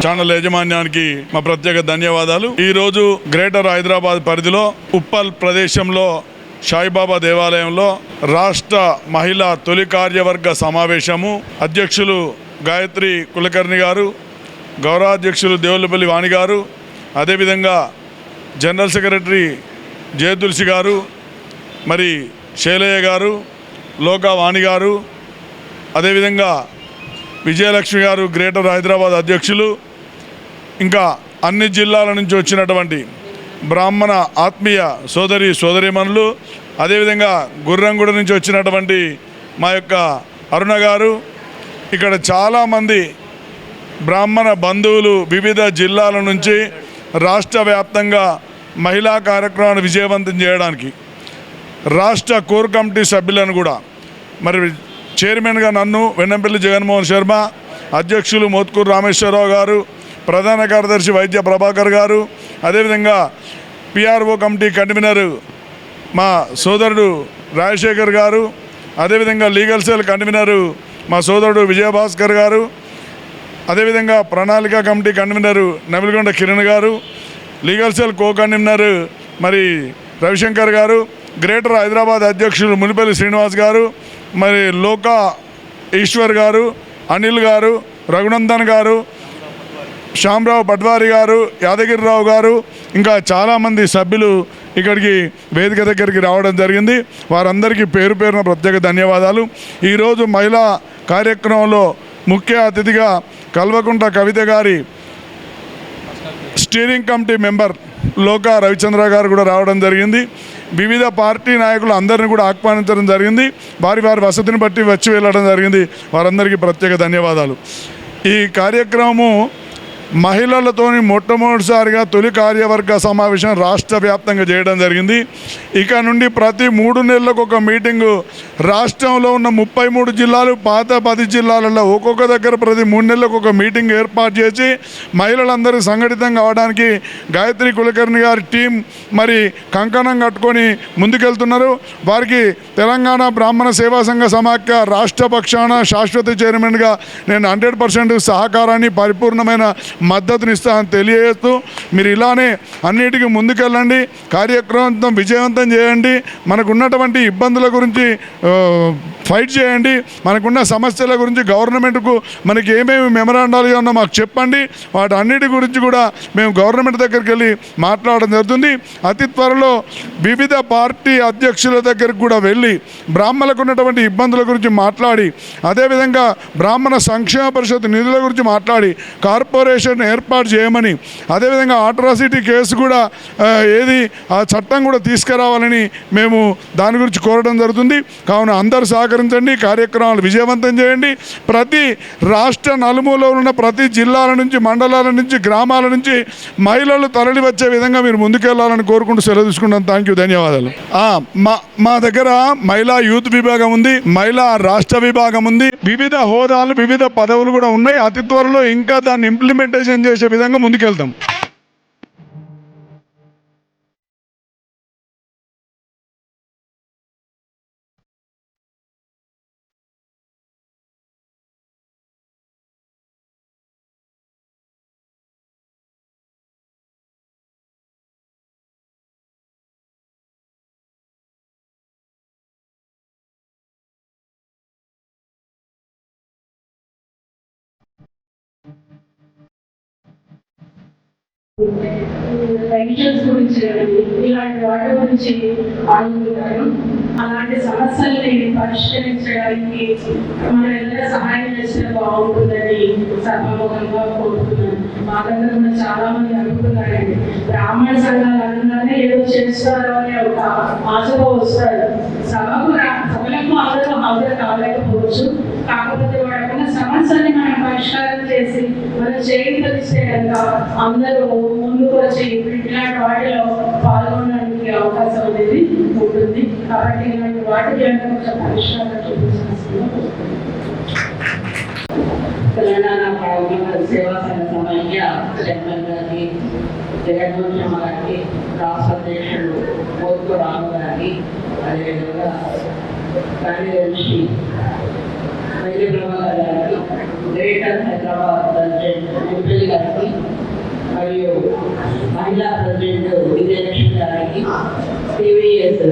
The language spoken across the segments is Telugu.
ఛానల్ యాజమాన్యానికి మా ప్రత్యేక ధన్యవాదాలు. ఈరోజు గ్రేటర్ హైదరాబాద్ పరిధిలో ఉప్పల్ ప్రదేశంలో సాయిబాబా దేవాలయంలో రాష్ట్ర మహిళా తొలి కార్యవర్గ సమావేశము. అధ్యక్షులు గాయత్రి కులకర్ణి గారు, గౌరవాధ్యక్షులు దేవులపల్లి వాణి గారు, అదేవిధంగా జనరల్ సెక్రటరీ జయతులసి గారు, మరి శైలయ్య గారు, లోకా వాణి గారు, అదేవిధంగా విజయలక్ష్మి గారు గ్రేటర్ హైదరాబాద్ అధ్యక్షులు, ఇంకా అన్ని జిల్లాల నుంచి వచ్చినటువంటి బ్రాహ్మణ ఆత్మీయ సోదరీమణులు, అదేవిధంగా గుర్రంగూడ నుంచి వచ్చినటువంటి మా యొక్క అరుణ గారు, ఇక్కడ చాలామంది బ్రాహ్మణ బంధువులు వివిధ జిల్లాల నుంచి రాష్ట్ర వ్యాప్తంగా మహిళా కార్యక్రమాన్ని విజయవంతం చేయడానికి రాష్ట్ర కోర్ కమిటీ సభ్యులను కూడా, మరి చైర్మన్గా నన్ను వెన్నంపల్లి జగన్మోహన్ శర్మ, అధ్యక్షులు మోత్కూరు రామేశ్వరరావు గారు, ప్రధాన కార్యదర్శి వైద్య ప్రభాకర్ గారు, అదేవిధంగా పిఆర్ఓ కమిటీ కన్వీనర్ మా సోదరుడు రాజశేఖర్ గారు, అదేవిధంగా లీగల్ సెల్ కన్వీనరు మా సోదరుడు విజయభాస్కర్ గారు, అదేవిధంగా ప్రణాళిక కమిటీ కన్వీనరు నమిలిగొండ కిరణ్ గారు, లీగల్ సెల్ కో కన్వీనర్ మరి రవిశంకర్ గారు, గ్రేటర్ హైదరాబాద్ అధ్యక్షులు మునిపల్లి శ్రీనివాస్ గారు, మరి లోకా ఈశ్వర్ గారు, అనిల్ గారు, రఘునందన్ గారు, శ్యామరావు పట్వారి గారు, యాదగిరిరావు గారు, ఇంకా చాలామంది సభ్యులు ఇక్కడికి వేదిక దగ్గరికి రావడం జరిగింది. వారందరికీ పేరు పేరున ప్రత్యేక ధన్యవాదాలు. ఈరోజు మహిళా కార్యక్రమంలో ముఖ్య అతిథిగా కల్వకుంట్ల కవిత గారి స్టీరింగ్ కమిటీ మెంబర్ లోకా రవిచంద్ర గారు కూడా రావడం జరిగింది. వివిధ పార్టీ నాయకులు అందరినీ కూడా ఆహ్వానించడం జరిగింది. వారి వసతిని బట్టి వచ్చి వెళ్ళడం జరిగింది. వారందరికీ ప్రత్యేక ధన్యవాదాలు. ఈ కార్యక్రమము మహిళలతోని మొట్టమొదటిసారిగా తొలి కార్యవర్గ సమావేశం రాష్ట్ర వ్యాప్తంగా చేయడం జరిగింది. ఇక నుండి ప్రతి 3 నెలలకు ఒక మీటింగు రాష్ట్రంలో ఉన్న 33 జిల్లాలు, పాత 10 జిల్లాలలో ఒక్కొక్క దగ్గర ప్రతి 3 నెలలకు ఒక మీటింగ్ ఏర్పాటు చేసి మహిళలందరూ సంఘటితం కావడానికి గాయత్రి కులకర్ణి గారి టీం మరి కంకణం కట్టుకొని ముందుకెళ్తున్నారు. వారికి తెలంగాణ బ్రాహ్మణ సేవా సంఘ సమాఖ్య రాష్ట్ర పక్షాన శాశ్వత చైర్మన్గా నేను 100% సహకారాన్ని, పరిపూర్ణమైన మద్దతునిస్తానని తెలియజేస్తూ మీరు ఇలానే అన్నిటికీ ముందుకెళ్ళండి, కార్యక్రమం విజయవంతం చేయండి, మనకున్నటువంటి ఇబ్బందుల గురించి ఫైట్ చేయండి, మనకున్న సమస్యల గురించి గవర్నమెంట్కు మనకి ఏమేమి మెమరాండాలు ఉన్నా మాకు చెప్పండి. వాటి అన్నిటి గురించి కూడా మేము గవర్నమెంట్ దగ్గరికి వెళ్ళి మాట్లాడడం జరుగుతుంది. అతి త్వరలో వివిధ పార్టీ అధ్యక్షుల దగ్గరికి కూడా వెళ్ళి బ్రాహ్మణులకు ఉన్నటువంటి ఇబ్బందుల గురించి మాట్లాడి, అదేవిధంగా బ్రాహ్మణ సంక్షేమ పరిషత్ నిధుల గురించి మాట్లాడి కార్పొరేషన్ ఏర్పాటు చేయమని, అదేవిధంగా అట్రాసిటీ కేసు కూడా ఆ చట్టం కూడా తీసుకురావాలని మేము దాని గురించి కోరడం జరుగుతుంది. కావున అందరూ సహకరించండి, కార్యక్రమాలు విజయవంతం చేయండి. ప్రతి రాష్ట్ర నలుమూలలో ఉన్న ప్రతి జిల్లాల నుంచి, మండలాల నుంచి, గ్రామాల నుంచి మహిళలు తరలి వచ్చే విధంగా మీరు ముందుకెళ్లాలని కోరుకుంటూ సెలవు తీసుకుంటాం. థ్యాంక్ యూ, ధన్యవాదాలు. మా దగ్గర మహిళా యూత్ విభాగం ఉంది, మహిళా రాష్ట్ర విభాగం ఉంది, వివిధ హోదాలు, వివిధ పదవులు కూడా ఉన్నాయి. అతి త్వరలో ఇంకా దాన్ని ఇంప్లిమెంటేషన్ చేసే విధంగా ముందుకెళ్తాం. పెన్షన్స్ గురించి ఇలాంటి వాటి గురించి ఆలోచించారు. అలాంటి సమస్యల్ని పరిష్కరించడానికి మనం ఏదైనా సహాయం చేస్తే బాగుంటుందని సభాముఖంగా కోరుతున్నాను. మా దగ్గర కూడా చాలా మంది అనుకుంటున్నారండి, బ్రాహ్మణ సంఘాలు అనగానే ఏదో చేస్తారు అనే ఒక ఆశతో వస్తారు. సభలకు అందరూ హాజరు కాలేకపోవచ్చు. కాకపోతే వాడుకున్న సమస్యని మనం పరిష్కారం చేసి మనం చేయిస్తే కనుక అందరూ ముందుకు వచ్చి ఇలాంటి వాటిలో పాల్గొనడానికి అవకాశం అనేది ఉంటుంది. కాబట్టి ఇలాంటి వాటికి కొంచెం పరిష్కారం చూపించాల్సింది. తెలంగాణ బ్రాహ్మణ సేవా సంఘ సమైక్య చైర్మన్ గారికి, జగన్మోహన్ శర్మ గారికి, రాష్ట్ర అధ్యక్షుడు మోత్కూరు రామ గారికి, అదేవిధంగా కార్యదర్శి వైద్య ప్రభాకర్ గారికి, గ్రేటర్ హైదరాబాద్ ప్రెసిడెంట్ ముప్పల్లి గారికి మరియు మహిళా ప్రెసిడెంట్ విజయలక్ష్మి గారికి, టీవీఎస్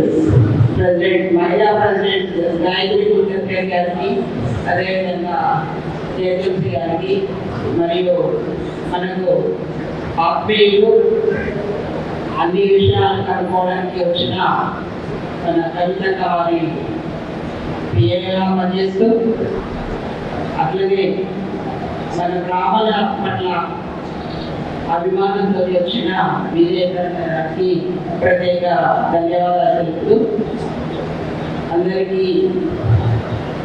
ప్రెసిడెంట్ మహిళా ప్రెసిడెంట్ గాయత్రి కుల్కర్ణి గారికి, అదేవిధంగా జయతులసి గారికి, మరియు మనకు ఆత్మీయులు అన్ని విషయాలు కనుక్కోవడానికి వచ్చిన మన కవితక్క వారి పిఏగా పనిచేస్తూ, అట్లనే మన గ్రామాల పట్ల అభిమానంతో వచ్చిన విజయకి ప్రత్యేక ధన్యవాదాలు తెలుపుతూ, అందరికీ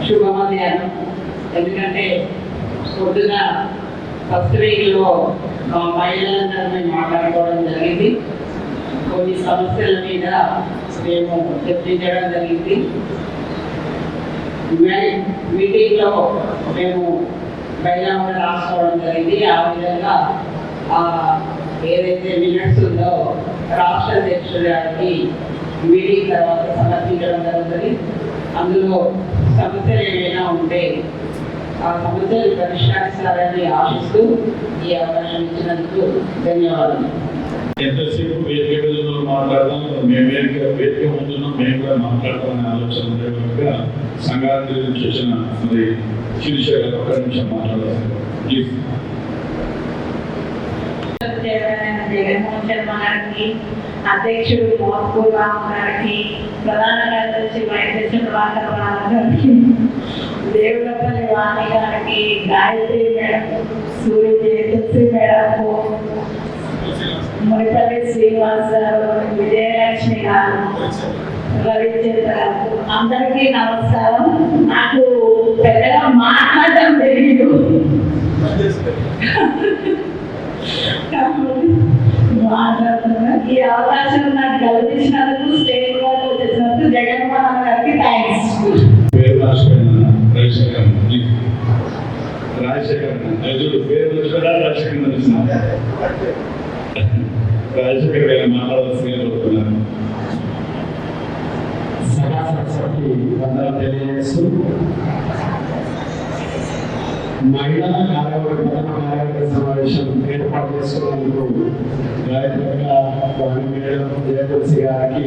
శుభ మధ్యాహ్నం. ఎందుకంటే పొద్దున ఫస్ట్ వీక్లో మహిళలందరినీ మాట్లాడుకోవడం జరిగింది. కొన్ని సమస్యల మీద మేము చర్చించడం జరిగింది. మీటింగ్లో మేము బయలుదేరి రాసుకోవడం జరిగింది. ఆ విధంగా ఏదైతే మినిట్స్ ఉందో రాష్ట్ర అధ్యక్షుడి గారికి మీటింగ్ తర్వాత సమర్పించడం జరుగుతుంది. అందులో సమస్యలు ఏమైనా ఉంటే ఆ సమస్యలు పరిష్కరిస్తారని ఆశిస్తూ ఈ అవకాశం ఇచ్చినందుకు ధన్యవాదాలు. ఎంతసేపు వేదికలో మాట్లాడదాం, మేము వేదిక ముందున్నాం, మేము కూడా మాట్లాడతామనే ఆలోచన ఉండే కనుక సంఘాన్ని చేసిన మరి శిరీష గారు ఒక్క నిమిషం మాట్లాడాలి ప్లీజ్. జగన్మోహన్ శర్మ గారికి, అధ్యక్షుడు మోత్కూర్ రామ్ గారికి, ప్రధాన కార్యదర్శి వైద్య ప్రభాకర్ గారికి, దేవులపల్లి వాణి గారికి, గాయత్రి మేడం, సూర్య జయతులసి మేడంకు, మునిపల్లి శ్రీనివాస్ గారు, విజయలక్ష్మి గారు, రవిచంద్ర గారు, అందరికీ నమస్కారం. నాకు పెద్దగా మాట్లాడడం తెలియదు, మాట్లాడుతున్నా. ఈ అవకాశం నాకు కల్పించినందుకు, స్టేట్ వరకు వచ్చేసినందుకు జగన్మోహన్ గారికి థ్యాంక్స్. పేరు రాజశేఖర్ పేరు రాజశేఖర్ గారు మాట్లాడాల్సిందిగా కోరుతున్నాను. సభా సరస్వతి వందలు తెలియజేస్తూ మహిళా కార్యవర్గ సమావేశం ఏర్పాటు చేసుకున్నందుకు గాయత్రిగా వాణి మేడం, జయతులసి గారికి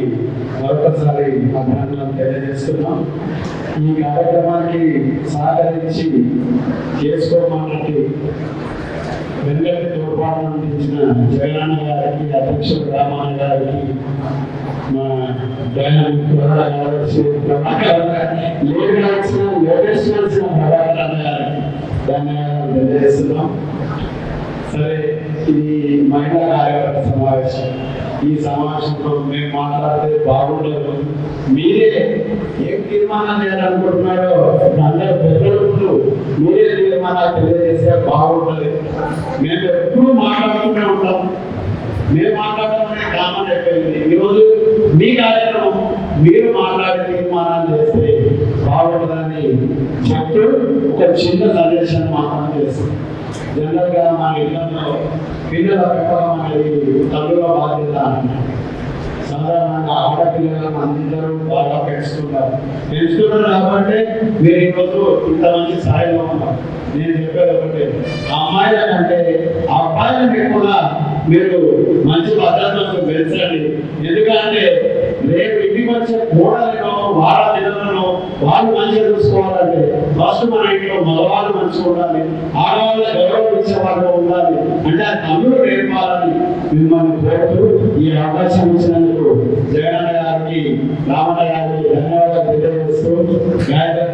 మరొకసారి అభినందనలు తెలియజేస్తున్నాం. ఈ కార్యక్రమానికి సహకరించి చేసుకోమన్నట్టు వెంకటి తోడ్పాటు అందించిన జగనన్న గారికి, అధ్యక్షుడు రామన్న గారికి, మా డైనామిక్ కార్యదర్శి ప్రభాకర్ లేటెస్ట్ ప్రభాకర్ అన్న గారికి ధన్యవాదాలు తెలియజేస్తున్నాం. సరే, ఇది మహిళా కార్యవర్గ సమావేశం. ఈ సమావేశంలో మేము మాట్లాడితే బాగుండదు. మీరే ఏం తీర్మానం చేయాలనుకుంటున్నారో అందరూ పెద్దలు మీరే తీర్మానాలు తెలియజేస్తే బాగుంటుంది. మేము ఎప్పుడు మాట్లాడుతూనే ఉంటాం. మేము మాట్లాడడం అనేది కామన్ అయిపోయింది. ఈరోజు మీ కార్యక్రమం మీరు మాట్లాడే తీర్మానాలు చేస్తే బాగుంటుందని చెప్తూ ఒక చిన్న సందేశాన్ని మాత్రం చేస్తాం. జనరల్గా మా ఇళ్లలో పిల్లల పెంపకం అనేది తల్లుల బాధ్యత అంటున్నాం. సాధారణంగా ఆడపిల్లలను అందరూ బాగా పెంచుతున్నారు కాబట్టి మీరు ఈరోజు ఇంత మంచి స్థాయిలో ఉన్నారు. నేను చెప్పేది ఒకటి, ఆ అమ్మాయిల కంటే ఆ అబ్బాయిలను కూడా మీరు మంచి భద్రతతో పెంచండి. ఎందుకంటే రేపు ఇంటికి వచ్చే కూడలను వాళ్ళ పిల్లలను వాళ్ళు మంచిగా చూసుకోవాలంటే ఫస్ట్ మన ఇంట్లో మగవాళ్ళు మంచిగా ఉండాలి, ఆడవాళ్ళ గౌరవం ఇచ్చే వాళ్ళు ఉండాలి. అంటే ఆ తమ్ముడు నేర్పాలని మిమ్మల్ని కోరుతూ ఈ అవకాశం ఇచ్చినందుకు జగనన్న గారికి, రామన్న గారికి ధన్యవాదాలు తెలియజేస్తూ గాయత్రి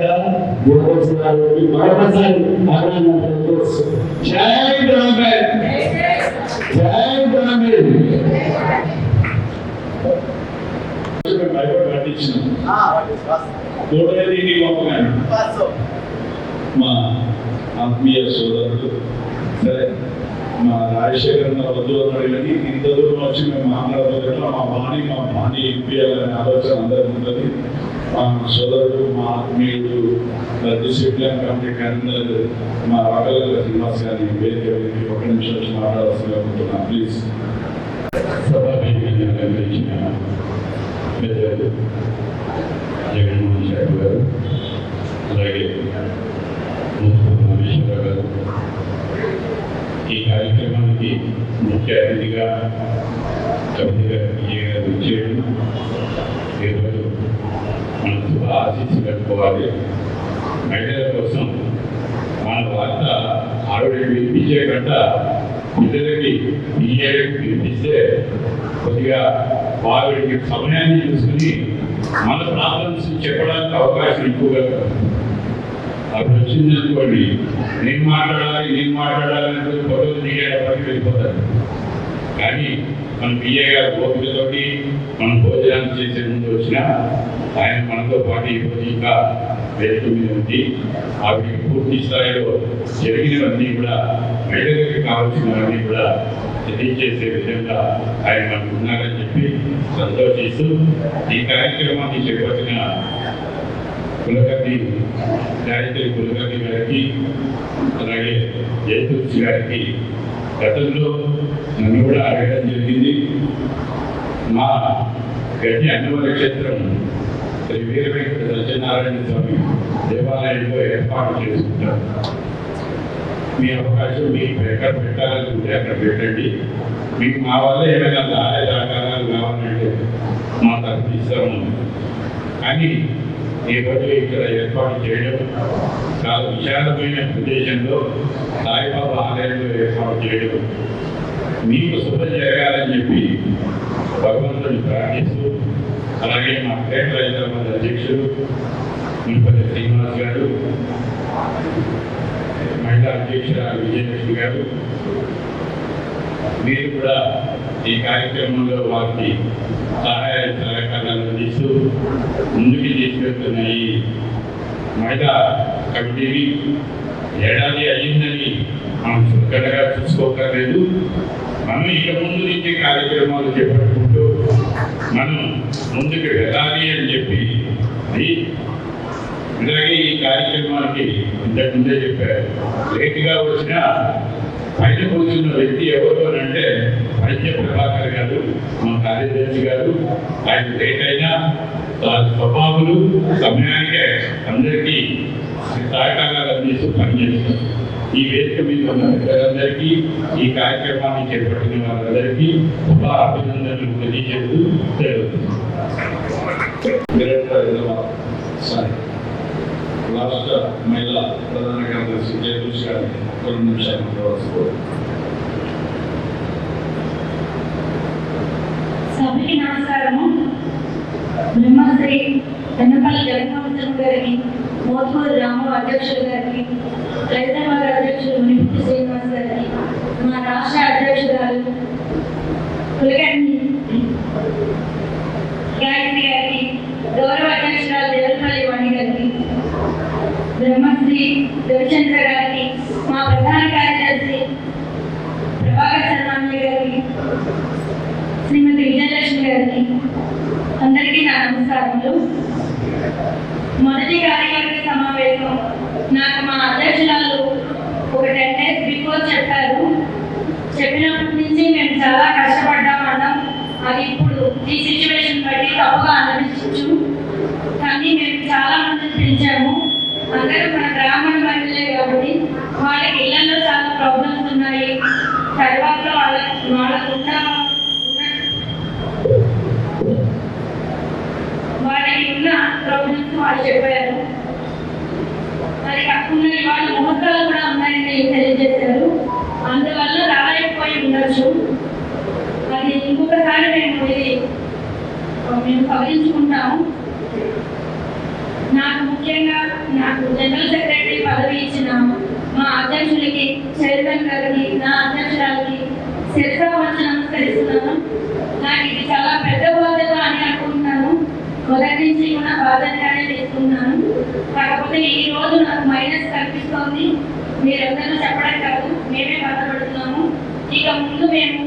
జయతులసి గారికి మరొకసారి అభినందనలు తెలియజేస్తూ జై బ్రాహ్మణ్, జై బ్రాహ్మణ్. భయపడి పట్టించినాం కోటని మా ఆత్మీయ సోదరుడు. సరే, మా రాజశేఖర్ వద్దు అన్నది ఇంత దూరం వచ్చి మేము మాట్లాడబోతున్నా మా బాణి ఇప్పియాలనే ఆలోచన అందరికీ ఉంటుంది. మా సోదరుడు, మా ఆత్మీయుడు, డిసిప్లిన్ కమిటీ కన్వీనర్ మా రాకల శ్రీనివాస్ గారి వేదిక ఒక నిమిషం వచ్చి మాట్లాడాల్సిందిగా అనుకుంటున్నాను ప్లీజ్. సభా వేదికగా కనిపించిన పెద్దలు జగన్మోహన్ రెడ్డి గారు, అలాగే నాగేశ్వరరావు గారు, ఈ కార్యక్రమానికి ముఖ్య అతిథిగా కవిత గారు వచ్చేయడం, ఈరోజు మనం శుభ ఆశీస్సులు కట్టుకోవాలి. మహిళల కోసం మన వార్త ఆవిడ వినిపించే కంట పిల్లలకి పిల్లలకి వినిపిస్తే కొద్దిగా వారికి సమయాన్ని చూసుకుని మన ప్రాబ్లమ్స్ చెప్పడానికి అవకాశం ఎక్కువగా అప్పుడు వచ్చిందనుకోండి, నేను మాట్లాడాలంటే ఫోటోలు దిగేటప్పటికి వెళ్ళిపోతారు. కానీ మన పిఏ గారు ఓపికతోటి మనం భోజనాలు చేసే ముందు వచ్చినా ఆయన మనతో పాటు ఈరోజు ఇంకా వేదిక మీద ఉంది. ఆవిడకి పూర్తి స్థాయిలో జరిగినవన్నీ కూడా మహిళలకు కావాల్సినవన్నీ కూడా తెలియజేసే విధంగా ఆయన మనకు ఉన్నారని చెప్పి సంతోషిస్తూ ఈ కార్యక్రమాన్ని చేపట్టిన కులకర్ణి గాయత్రి కులకర్ణి గారికి, అలాగే జయతులసి గారికి గతంలో నన్ను కూడా అడగడం జరిగింది. మా గట్టి అన్నవర క్షేత్రం శ్రీ వీర వెంకట సత్యనారాయణ స్వామి దేవాలయంలో ఏర్పాటు చేసుకుంటాం. మీ అవకాశం మీకు ఎక్కడ పెట్టాలనుకుంటే అక్కడ పెట్టండి. మీకు మా వల్ల ఏమైనా సహాయ సహకారాలు కావాలంటే మా తరఫు ఇస్తాము. కానీ ఈరోజు ఇక్కడ ఏర్పాటు చేయడం చాలా విశాలమైన ప్రదేశంలో సాయిబాబా ఆలయంలో ఏర్పాటు చేయడం మీకు శుభం జరగాలని చెప్పి భగవంతుని ప్రార్థిస్తూ, అలాగే మా గ్రేటర్ హైదరాబాద్ అధ్యక్షుడు మునిపల్లి శ్రీనివాస్ గారు, మహిళా అధ్యక్షురాలు విజయలక్ష్మి గారు, మీరు కూడా ఈ కార్యక్రమంలో వారికి సహాయ సహకారాలు అందిస్తూ ముందుకు తీసుకెళ్తున్న ఈ మహిళా కమిటీని ఏడాది అయ్యిందని మనం చుక్కగా చూసుకోకర్లేదు. మనం ఇక ముందు నుంచి కార్యక్రమాలు చేపట్టుకుంటూ మనం ముందుకు వెళ్ళాలి అని చెప్పి ఇలాగే ఈ కార్యక్రమానికి ఇంతకుముందే చెప్పారు. లేటుగా వచ్చిన పైన కూర్చున్న వ్యక్తి ఎవరు అంటే వైద్య ప్రభాకర్ గారు, మా కార్యదర్శి గారు. ఆయన లేట్ అయినా స్వభావాలు సమయానికే అందరికీ సహకారాలు అందిస్తూ పనిచేస్తారు. ఈ వేదిక మీద ఉన్న ప్రజలందరికీ, ఈ కార్యక్రమాన్ని చేపట్టిన వారందరికీ శుభ అభినందనలు తెలియజేస్తూ రాష్ట్ర మహిళా ప్రధాన కార్యదర్శి జయతులసి గారిని కొన్ని నిమిషాలు ప్రవేశిస్తారు. సభకి నమస్కారము. బ్రహ్మశ్రీ వెన్నపల్లి జగన్మోహన్ గారికి, మోత్కూరు రాము అధ్యక్షులు గారికి, హైదరాబాద్ అధ్యక్షులు మునిపల్లి శ్రీనివాస్ గారికి, మా రాష్ట్ర అధ్యక్షురాలు కులకర్ణి గాయత్రి గారికి, గౌరవ అధ్యక్షురాలు దేవరపల్లి వాణి గారికి, బ్రహ్మశ్రీ రవిచంద్ర గారికి, మా ప్రధాన కార్యదర్శి ప్రభాకర్ శర్మాన్య గారికి, శ్రీమతి విజయలక్ష్మి గారికి, అందరికీ నా నమస్కారములు. మొదటి కార్యవర్గ సమావేశం నాకు మా అధ్యక్షురాలు ఒక 10 days బిఫోర్ చెప్పారు. చెప్పినప్పటి నుంచి మేము చాలా కష్టపడ్డామన్నాం. అది ఇప్పుడు ఈ సిచ్యువేషన్ బట్టి తప్పుగా అనిపించచ్చు, కానీ మేము చాలా మందిని పెంచాము. అందరూ మన గ్రామీణ మహిళలే కాబట్టి వాళ్ళకి ఇళ్లలో చాలా ప్రాబ్లమ్స్ ఉన్నాయి. తర్వాత వాళ్ళకున్న ప్రాబ్లమ్స్ వాళ్ళు చెప్పారు. అది కాకుండా ఇవాళ ముహూర్తాలు కూడా ఉన్నాయని తెలియజేశారు. అందువల్ల రాలేకపోయి ఉండొచ్చు. అది ఇంకొకసారి మేము సవరించుకుంటాము. ముఖ్యంగా నాకు జనరల్ సెక్రటరీ పదవి ఇచ్చిన మా అధ్యక్షులకి, చైర్మన్ గారికి, నా అధ్యక్షురాలకి శిరసా వచ్చి నమస్కరిస్తున్నాను. నాకు ఇది చాలా పెద్ద బాధ్యత అని అనుకుంటున్నాను. మొదటి నుంచి కూడా బాధ్యతగానే తీసుకున్నాను. కాకపోతే ఈ రోజు నాకు మైనస్ కనిపిస్తోంది. మీరందరూ చెప్పడం కాదు, మేమే బాధపడుతున్నాము. ఇక ముందు నేను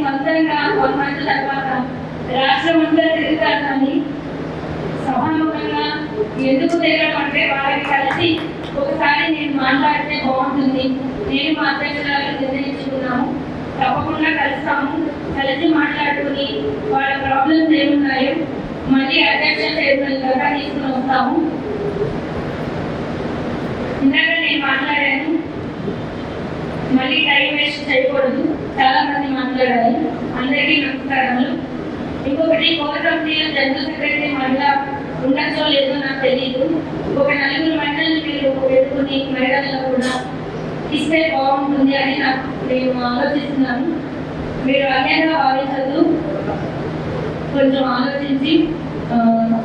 సొంతంగా 1 month తర్వాత రాష్ట్రం అంతా తిరుగుతానని సభాముఖంగా ఎందుకు తిరగడం అంటే వాళ్ళకి కలిసి ఒకసారి నేను మాట్లాడితే బాగుంటుంది. నేను మా అధ్యక్షురాలు నిర్ణయించుకున్నాము, తప్పకుండా కలుస్తాము. కలిసి మాట్లాడుకుని వాళ్ళ ప్రాబ్లమ్స్ ఏమున్నాయో మళ్ళీ అధ్యక్ష చైర్మన్ దాకా తీసుకుని వస్తాము. ఇందాక నేను మాట్లాడాను, మళ్ళీ టైం వేస్ట్ చేయకూడదు, చాలా మంది మాట్లాడాలి. అందరికీ నమస్కారములు. ఇంకొకటి కోర్ కమిటీలో జనరల్ సెక్రటరీ మహిళ ఉండొచ్చో లేదో నాకు తెలియదు. ఒక 4 మహిళలు మీరు పెట్టుకుని మహిళల్లో కూడా ఇస్తే బాగుంటుంది అని నేను ఆలోచిస్తున్నాను. మీరు అన్యంగా భావించదు, కొంచెం ఆలోచించి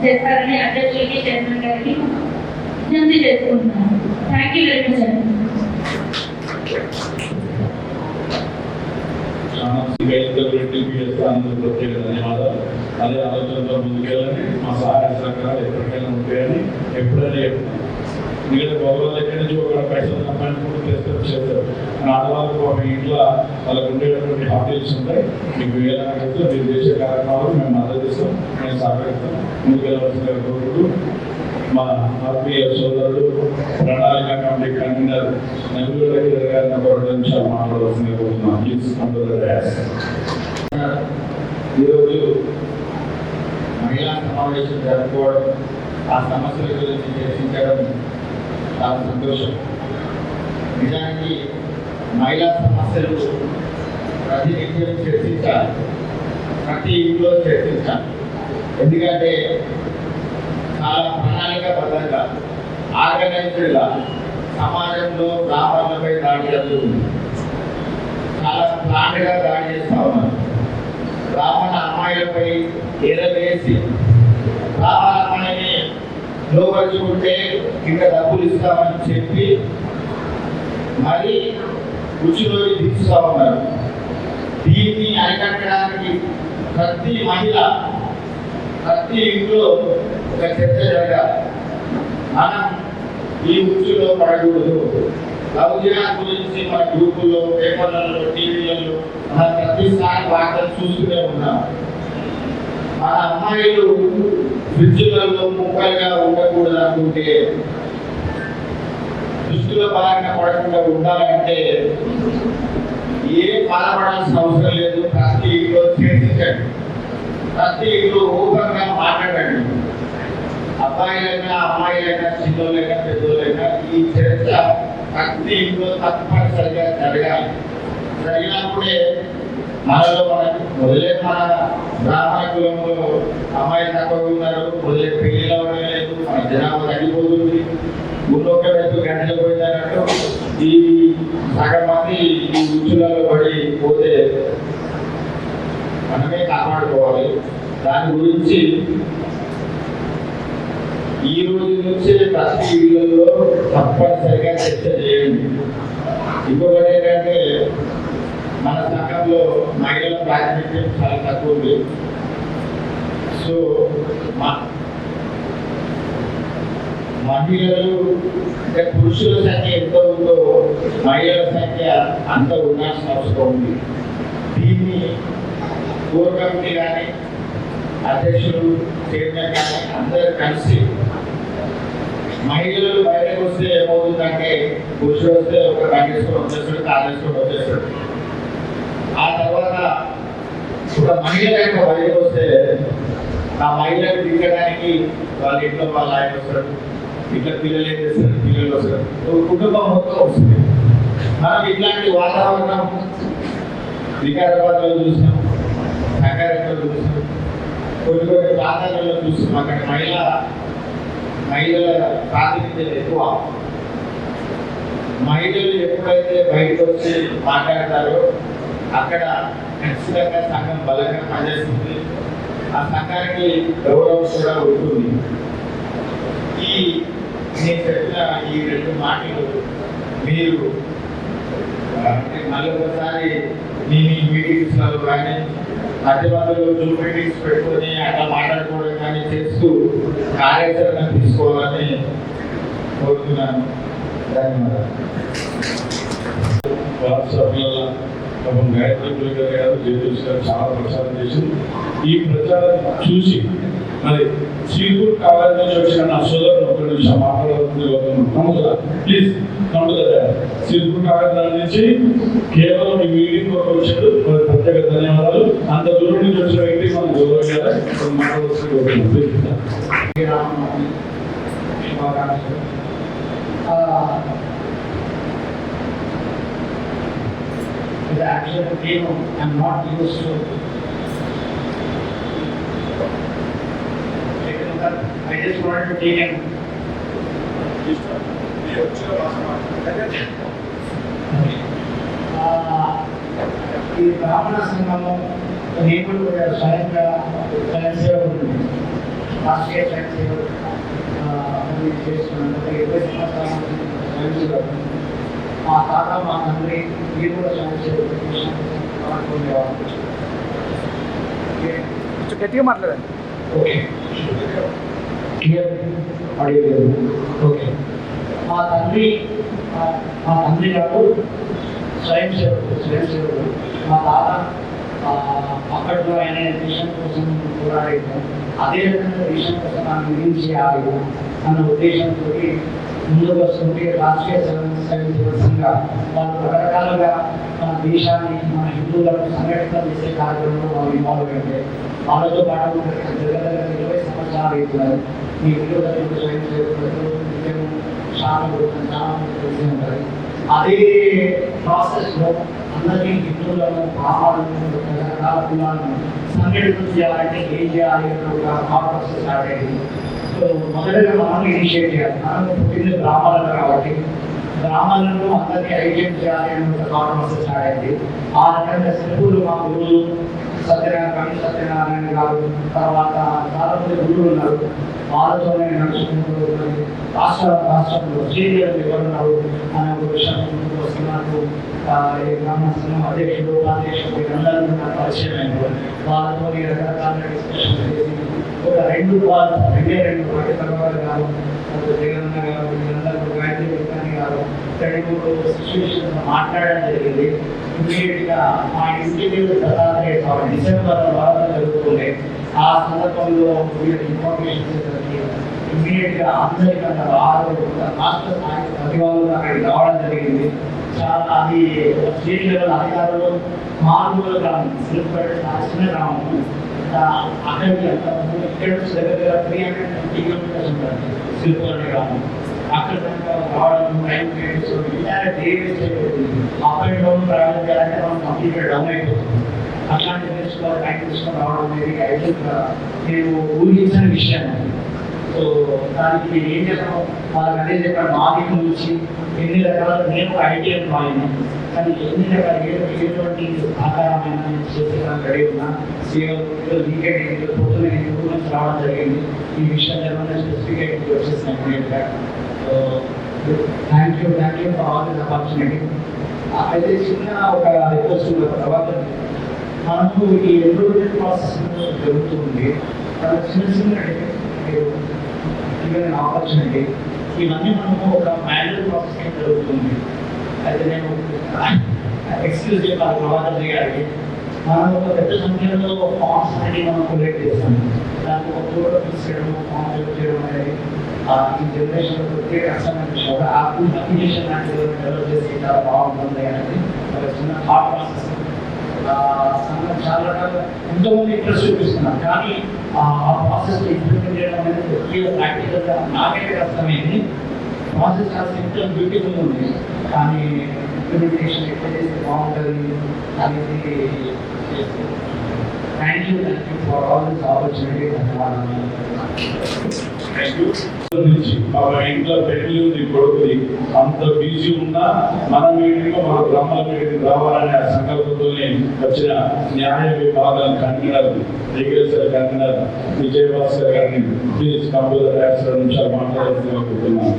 చేస్తారని అధ్యక్షులకి చైర్మన్ గారికి విజ్ఞప్తి చేసుకుంటున్నాను. థ్యాంక్ యూ వెరీ మచ్ అండి. ప్రత్యేక ధన్యవాదాలు. అదే ఆలోచనతో ముందుకెళ్ళని మా సహాయ సహకారాలు ఎప్పటికైనా ఉంటాయని ఎప్పుడైనా చెప్తున్నాను. ఎందుకంటే గౌరవాలు ఎక్కడి నుంచి ఒక పైసలు సంపాదించుకుంటూ చేస్తారు. ఆడవాళ్ళకు ఒక ఇంట్లో వాళ్ళకు ఉండేటటువంటి హాబీస్ ఉంటాయి. మీకు వేయాలంటే మీరు చేసే కార్యక్రమాలు మేము మద్దతిస్తాం, మేము సహకరిస్తాం. ముందుకెళ్ళవలసిన కోరుకుంటూ మా ఆత్మీయ సోదరుడు ప్రణాళిక కమిటీ కన్వీనర్ నెల్లూరు గారిని 2 నిమిషాలు మాట్లాడవలసిందిగా కోరుతున్నాం. Please come to the dais. ఈరోజు మహిళా సమావేశం జరుపుకోవడం, ఆ సమస్యల గురించి చర్చించడం చాలా సంతోషం. నిజానికి మహిళా సమస్యలు ప్రతినిత్యం చర్చించాలి, ప్రతి ఇంట్లో చర్చించాలి. ఎందుకంటే చాలా ప్రణాళికాబద్ధంగా ఆర్గనైజ్డ్గా సమాజంలో బ్రాహ్మణులపై దాడి జరుగుతుంది. చాలా ప్లాన్గా దాడి చేస్తూ ఉన్నారు. బ్రాహ్మణ అమ్మాయిలపై ఎరవేసి బ్రాహ్మణ అమ్మాయిని లోపరుచుకుంటే ఇంకా డబ్బులు ఇస్తామని చెప్పి మరీ రుచిలోకి తీస్తూ ఉన్నారు. దీన్ని అరికట్టడానికి ప్రతి మహిళ, ప్రతి ఇంట్లో ఒక చర్చ జరగాలి. మనం ఈ ఉచ్చులో పడకూడదు. లవ్ జిహాద్ గురించి మన గ్రూపుల్లో, పేపర్లలో, టీవీలలో మనం ప్రతిసారి వార్తలు చూస్తూనే ఉన్నాం. మన అమ్మాయిలు ఫ్రిడ్జ్లలో ముక్కలుగా ఉండకూడదు అనుకుంటే, దుస్తుల బారిన పడకుండా ఉండాలంటే ఏం బాధపడాల్సిన అవసరం లేదు. ప్రతి ఇంట్లో చర్చించండి, ప్రతి ఇంట్లో ఓపెన్గా మాట్లాడండి. అబ్బాయిలైనా అమ్మాయిలైనా చిన్నోళ్ళైనా పెద్దోళ్ళైనా ఈ చర్చ ప్రతి ఇంట్లో తప్పనిసరిగా జరగాలి. జరిగినప్పుడే మనలో మనకు మొదలే మన బ్రాహ్మణ కులంలో అమ్మాయిలు తక్కువ ఉన్నారు, మొదలే పెళ్లిలో లేదు, మన జనాభా తగ్గిపోతుంది. ఉన్నొక్క వైపు గంటలు పోయిందన్నట్టు ఈ సగం మంది ఈ ఉచ్చులలో పడి పోతే మనమే కాపాడుకోవాలి. దాని గురించి ఈ రోజు నుంచే ప్రతి ఇళ్లలో తప్పనిసరిగా చర్చ చేయండి. ఇంకొకటి ఏంటంటే మన సంఘంలో మహిళల ప్రాతినిధ్యం చాలా తక్కువ ఉంది. సో మహిళలు అంటే పురుషుల సంఖ్య ఎంత ఉందో మహిళల సంఖ్య అంత ఉండాల్సిన అవసరం ఉంది. దీన్ని కోర్ కమిటీ కానీ అధ్యక్షులు, చైర్మన్ కానీ అందరూ కలిసి మహిళలు బయటకు వస్తే ఏమవుతుందంటే పురుషుడు వస్తే ఒక కంటెస్టుడు వచ్చేస్తాడు, కాంటెస్టుడు వచ్చేస్తాడు. ఆ తర్వాత ఒక మహిళ యొక్క బయటకు వస్తే ఆ మహిళకు దిగడానికి వాళ్ళ ఇంట్లో వాళ్ళ ఆయన వస్తాడు, ఇట్లా పిల్లలు ఏం చేస్తారు, పిల్లలు వస్తారు, కుటుంబం మొత్తం వస్తుంది. మనం ఇట్లాంటి వాతావరణం వికారాబాద్లో చూసినాం, సంగారెడ్డిలో చూసినాం, కొన్ని ప్రాంతాలలో చూస్తున్నాం. అక్కడ మహిళల ప్రాతినిధ్యం ఎక్కువ. మహిళలు ఎప్పుడైతే బయటకు వచ్చి మాట్లాడతారో అక్కడ ఖచ్చితంగా సంఘం బలంగా పనిచేస్తుంది. ఆ సంఘానికి గౌరవం కూడా ఉంటుంది. నేను చెప్పిన ఈ 2 మాటలు మీరు అంటే మళ్ళీ ఒకసారి మీ మీటింగ్స్లో కానీ మధ్యమధ్యలో జూమ్ మీటింగ్స్ పెట్టుకొని అట్లా మాట్లాడుకోవడం కానీ చేస్తూ కార్యాచరణ తీసుకోవాలని కోరుతున్నాను. ధన్యవాదాలు. వాట్సాప్లలో గాయత్రి గారు జయదూష్ గారు చాలా ప్రచారం చేసి ఈ ప్రచారం చూసి మరి శ్రీపూర్ కాలేజ్ నుంచి వచ్చిన నా సోదరుడు 1 నిమిషం మాట్లాడుతుంది. ప్లీజ్ శ్రీపూర్ కాలేజ్ నుంచి కేవలం ఈ మీటింగ్ కొరకు వచ్చాడు. ప్రత్యేక ధన్యవాదాలు. అంత దూరం నుంచి వచ్చిన వ్యక్తి మనం గౌరవించాలి. శుభాకాంక్షలు. Actually, I'm not used to. I just wanted to take an. ఈ బ్రాహ్మణ సంఘము నేను కూడా స్వయంగా స్వయం సేవకుడు రాష్ట్రీయ స్వయం సేవకుడు చేస్తున్నాను. 20 సంవత్సరాల స్వయం సేవకుడు. మా తాత మా తండ్రి మీరు కూడా స్వయం సేవకుడు కొంచెం గట్టిగా మాట్లాడండి. ఓకే అడిగలేదు. ఓకే మా తండ్రి గారు స్వయం సేవకుడు. మా తాత అప్పట్లో ఆయన దేశం కోసం పోరాడారు. అదేవిధంగా దేశం కోసం నాకు గురించి ఆడు అన్న ఉద్దేశంతో ముందుకు వస్తుంటే రాష్ట్రీయ స్వయం సంఘ వాళ్ళు రకరకాలుగా మన దేశాన్ని మన హిందువులను సంఘటితం చేసే కార్యక్రమంలో వాళ్ళు ఇన్వాల్వ్ అయితే వాళ్ళతో పాటు దగ్గర 20 సంవత్సరాలు అవుతున్నారు. ఈ విలువలు స్వయం సేవకులు చాలా తెలిసి ఉంటుంది. అదే ప్రాసెస్లో అందరినీ హిందువులను బ్రాహ్మణులను రకరకాల కులాలను సంఘటితం చేయాలంటే ఏం చేయాలి అనే ఒక ప్రాసెస్ స్టార్ట్ అయింది. సో మొదటగా మనం ఇనిషియేట్ చేయాలి. మనం పుట్టింది బ్రాహ్మణులు కాబట్టి బ్రాహ్మణులను అందరినీ ఐక్యం చేయాలి అనే ఒక ప్రాసెస్ స్టార్ట్ అయింది. ఆ రకంగా సింపుల్ మా గురువులు సత్యనారాయణ గారు, తర్వాత చాలా మంది గురువులు ఉన్నారు. వాళ్ళతోనే నడుచుకుంటూ రాష్ట్రంలో శ్రీదేవులు ఎవరున్నారు అనే ఒక విషయం వస్తున్నారు. బ్రాహ్మణ సంఘం అధ్యక్షుడు ఉపాధ్యక్షుడు వీరందరూ నాకు పరిచయం అయినారు. వాళ్ళతో రకరకాల డిస్కషన్ చేసి ఒక 2 పార్టీ తర్వాత గారు జగన్న గారు వీళ్ళందరూ గాయత్రి విజ్ఞాని గారు 2-3 సిచ్యువేషన్స్ మాట్లాడడం జరిగింది. ఇమీడియట్గా మా ఇంటి దేవుడు దత్తాత్రేయ స్వామి డిసెంబర్ వారంలో జరుగుతుండే. ఆ సందర్భంలో వీళ్ళకి ఇన్ఫర్మేషన్ ఇమీడియట్గా అందరికన్నా 6 రాష్ట్ర స్థాయి ప్రతివాదులు అక్కడికి రావడం జరిగింది. చాలా అది స్టేట్ లెవెల్ అధికారులు మామూలు గ్రామం సిల్పేట చిన్న గ్రామం. అక్కడికి ఇక్కడ నుంచి దగ్గర 350 కిలోమీటర్స్ ఉంటుంది సిల్పేట గ్రామం. అక్కడ రావడం టైం డే వేస్ట్ అయిపోతుంది. అప్ అండ్ డౌన్ ట్రావెల్ చేయాలంటే మనం కంప్లీట్గా డౌన్ అయిపోతుంది. అట్లాంటి ప్లేస్లో టైం తీసుకొని రావడం అనేది అయితే నేను ఊహించిన విషయం. సో దానికి ఏం చెప్పడం వాళ్ళకి అదే చెప్పాను. మాదిక నుంచి ఎన్ని రకాల నేను ఐటీ ఎంప్లాయీని కానీ ఎన్ని రకాల ఎటువంటి ఆకారమైన చేసేదానికి రెడీ ఉన్నా వీకెండ్ పొద్దున్న ఊరు నుంచి రావడం జరిగింది. ఈ విషయం ఏమైనా స్పెసిఫిక్ వచ్చేసిన ఇమీడియట్గా. So thank you for all this opportunity. అయితే చిన్న ఒక రిక్వెస్ట్ తర్వాత మనకు ఈ ఎన్రోల్మెంట్ ప్రాసెస్ జరుగుతుంది. చిన్న గివెన్ ఆపర్చునిటీ ఇవన్నీ మనము ఒక మాన్యువల్ ప్రాసెస్ జరుగుతుంది. అయితే నేను ఎక్స్క్యూజ్ చెప్పాలి ప్రభాకర్ గారికి. మనం ఒక పెద్ద సంఖ్యలో ఫామ్స్ అనేది మనం కొలెక్ట్ చేస్తాం. దానికి ఒక ఫోటో తీసుకోవడం ఫామ్ ఫిల్ చేయడం అనేది ఈ జనరేషన్లో ప్రత్యేక కష్టమైన విషయం. ఒక అప్లికేషన్ లాంటిది డెవలప్ చేసి చాలా బాగుంటుంది అనేది ఒక చిన్న థాట్ ప్రాసెస్. సంఘం చాలా రకాల ఎంతోమంది ఇంట్రెస్ట్ చూపిస్తున్నారు కానీ ఆ ప్రాసెస్లో ఇంప్లిమెంట్ చేయడం అనేది కొద్దిగా ప్రాక్టికల్గా నాకైతే కష్టమైంది. ప్రాసెస్ చాలా సింపుల్ బ్యూటిఫుల్ ఉంది కానీ ఇంప్లిమెంటేషన్ ఎట్లా చేస్తే బాగుంటుంది అనేది. Thank you for all this opportunity. ధన్యవాదాలు. మా ఇంట్లో పెళ్లి ఉంది, కొడుకుది. అంత బిజీ ఉన్నా మన మీటింగ్ మన బ్రహ్మల మీటింగ్ రావాలనే ఆ సంకల్పంతోనే వచ్చిన న్యాయ విభాగం కన్వీనర్ లీగల్ కన్వీనర్ విజయభాస్కర్ గారిని ప్లీజ్ కంప్యూటర్ 2 నిమిషాలు మాట్లాడాల్సిందిగా కోరుతున్నాను.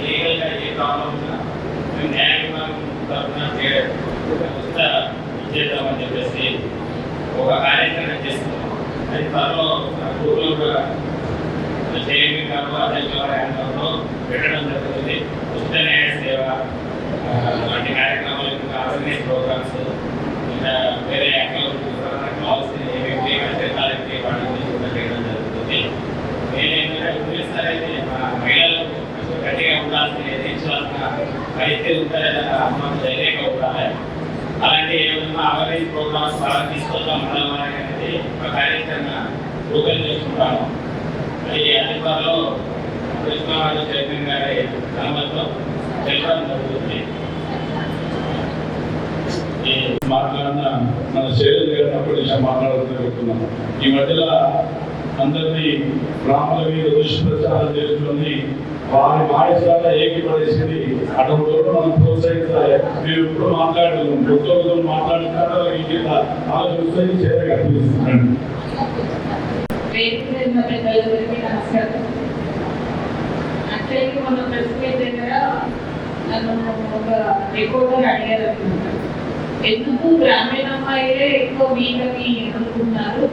లీగల్గా ఏ ప్రాబ్లం ఉన్నా మేము న్యాయ విభాగం తరఫున చేద్దామని చెప్పేసి ఒక కార్యక్రమం చేస్తున్నాం. అది త్వరలో ఊళ్ళో కూడా చైర్మన్ గారు అధ్యక్షులు పెట్టడం జరుగుతుంది. ఉచిత న్యాయ సేవ వంటి కార్యక్రమాలు ఇంకా అవేర్నెస్ ప్రోగ్రామ్స్ ఇంకా వేరే యాక్టివిటీస్ కావాల్సిన ఏమేమి చట్టాలకి వాటి గురించి చేయడం జరుగుతుంది. నేనేంటంటే పోలీసులైతే మహిళలు గట్టిగా ఉండాల్సిన ఎదిరించాల్సిన పరిస్థితి ఉంటుందని ధైర్యంగా ఉండాలి. అలాంటి ఏమన్నా అవేర్నెస్ ప్రోగ్రామ్స్ బాగా తీసుకొస్తాం. మండలం కార్యాచరణ రూపకల్పన చేసుకుంటాము. అది అధికారులు కృష్ణారాజు చైర్మన్ గారి అనుమతితో తెలపడం జరుగుతుంది. మాట్లాడిన మన శైలజ గారిని అప్పటి నుంచి మాట్లాడుతున్నాం. ఈ మధ్యలో అందరినీ బ్రాహ్మణ మీద దుష్ప్రచారం చేసుకుని వారి వాయిస్లాగా ఏకీపడేసింది. అటువంటి మనం ప్రోత్సహించాలి. మీరు ఇప్పుడు మాట్లాడలేదు, ఉద్యోగులతో మాట్లాడుతున్నారో ఈ కింద ఆలోచన చేయగలుగుతున్నాను. యాక్చువల్లీ మన ప్రెస్ మీట్ దగ్గర నన్ను ఒక రిపోర్టర్ అడిగారు, ఎందుకు గ్రామీణ అమ్మాయిలే ఎక్కువ వీక్ అని అనుకుంటున్నారు,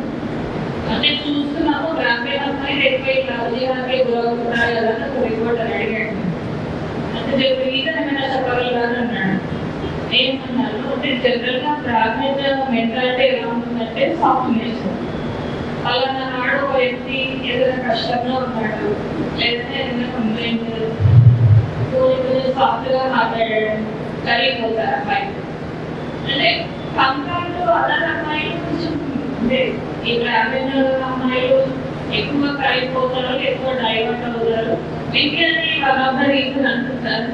అంటే చూస్తున్నాము గ్రామీణ అమ్మాయిలు ఎక్కువ ఇట్లా ఉద్యోగానికి గురవుతున్నారు కదా అని ఒక రిపోర్టర్ అడిగాడు. అంటే దీనికి రీజన్ ఏమైనా చెప్పగలగాలని అన్నాడు. ఏమన్నారు అంటే జనరల్గా గ్రామీణ మెంటాలిటీ ఎలా ఉంటుందంటే సాఫ్ట్నెస్. అలానా నాడు ఒక వ్యక్తి ఏదైనా కష్టంలో ఉన్నాడు, లేదంటే ఏదైనా కంప్లైంట్ సాఫ్ట్గా మాట్లాడాడు, కరిగిపోతారు అమ్మాయి. అంటే కంపేర్ టు అదర్ అమ్మాయిలు కొంచెం ఈ గ్రామీణ అమ్మాయిలు ఎక్కువ కరిగిపోతారు, ఎక్కువ డైవర్ట్ అవుతారు. మీకు అది వన్ ఆఫ్ ద రీజన్ అనుకుంటారు.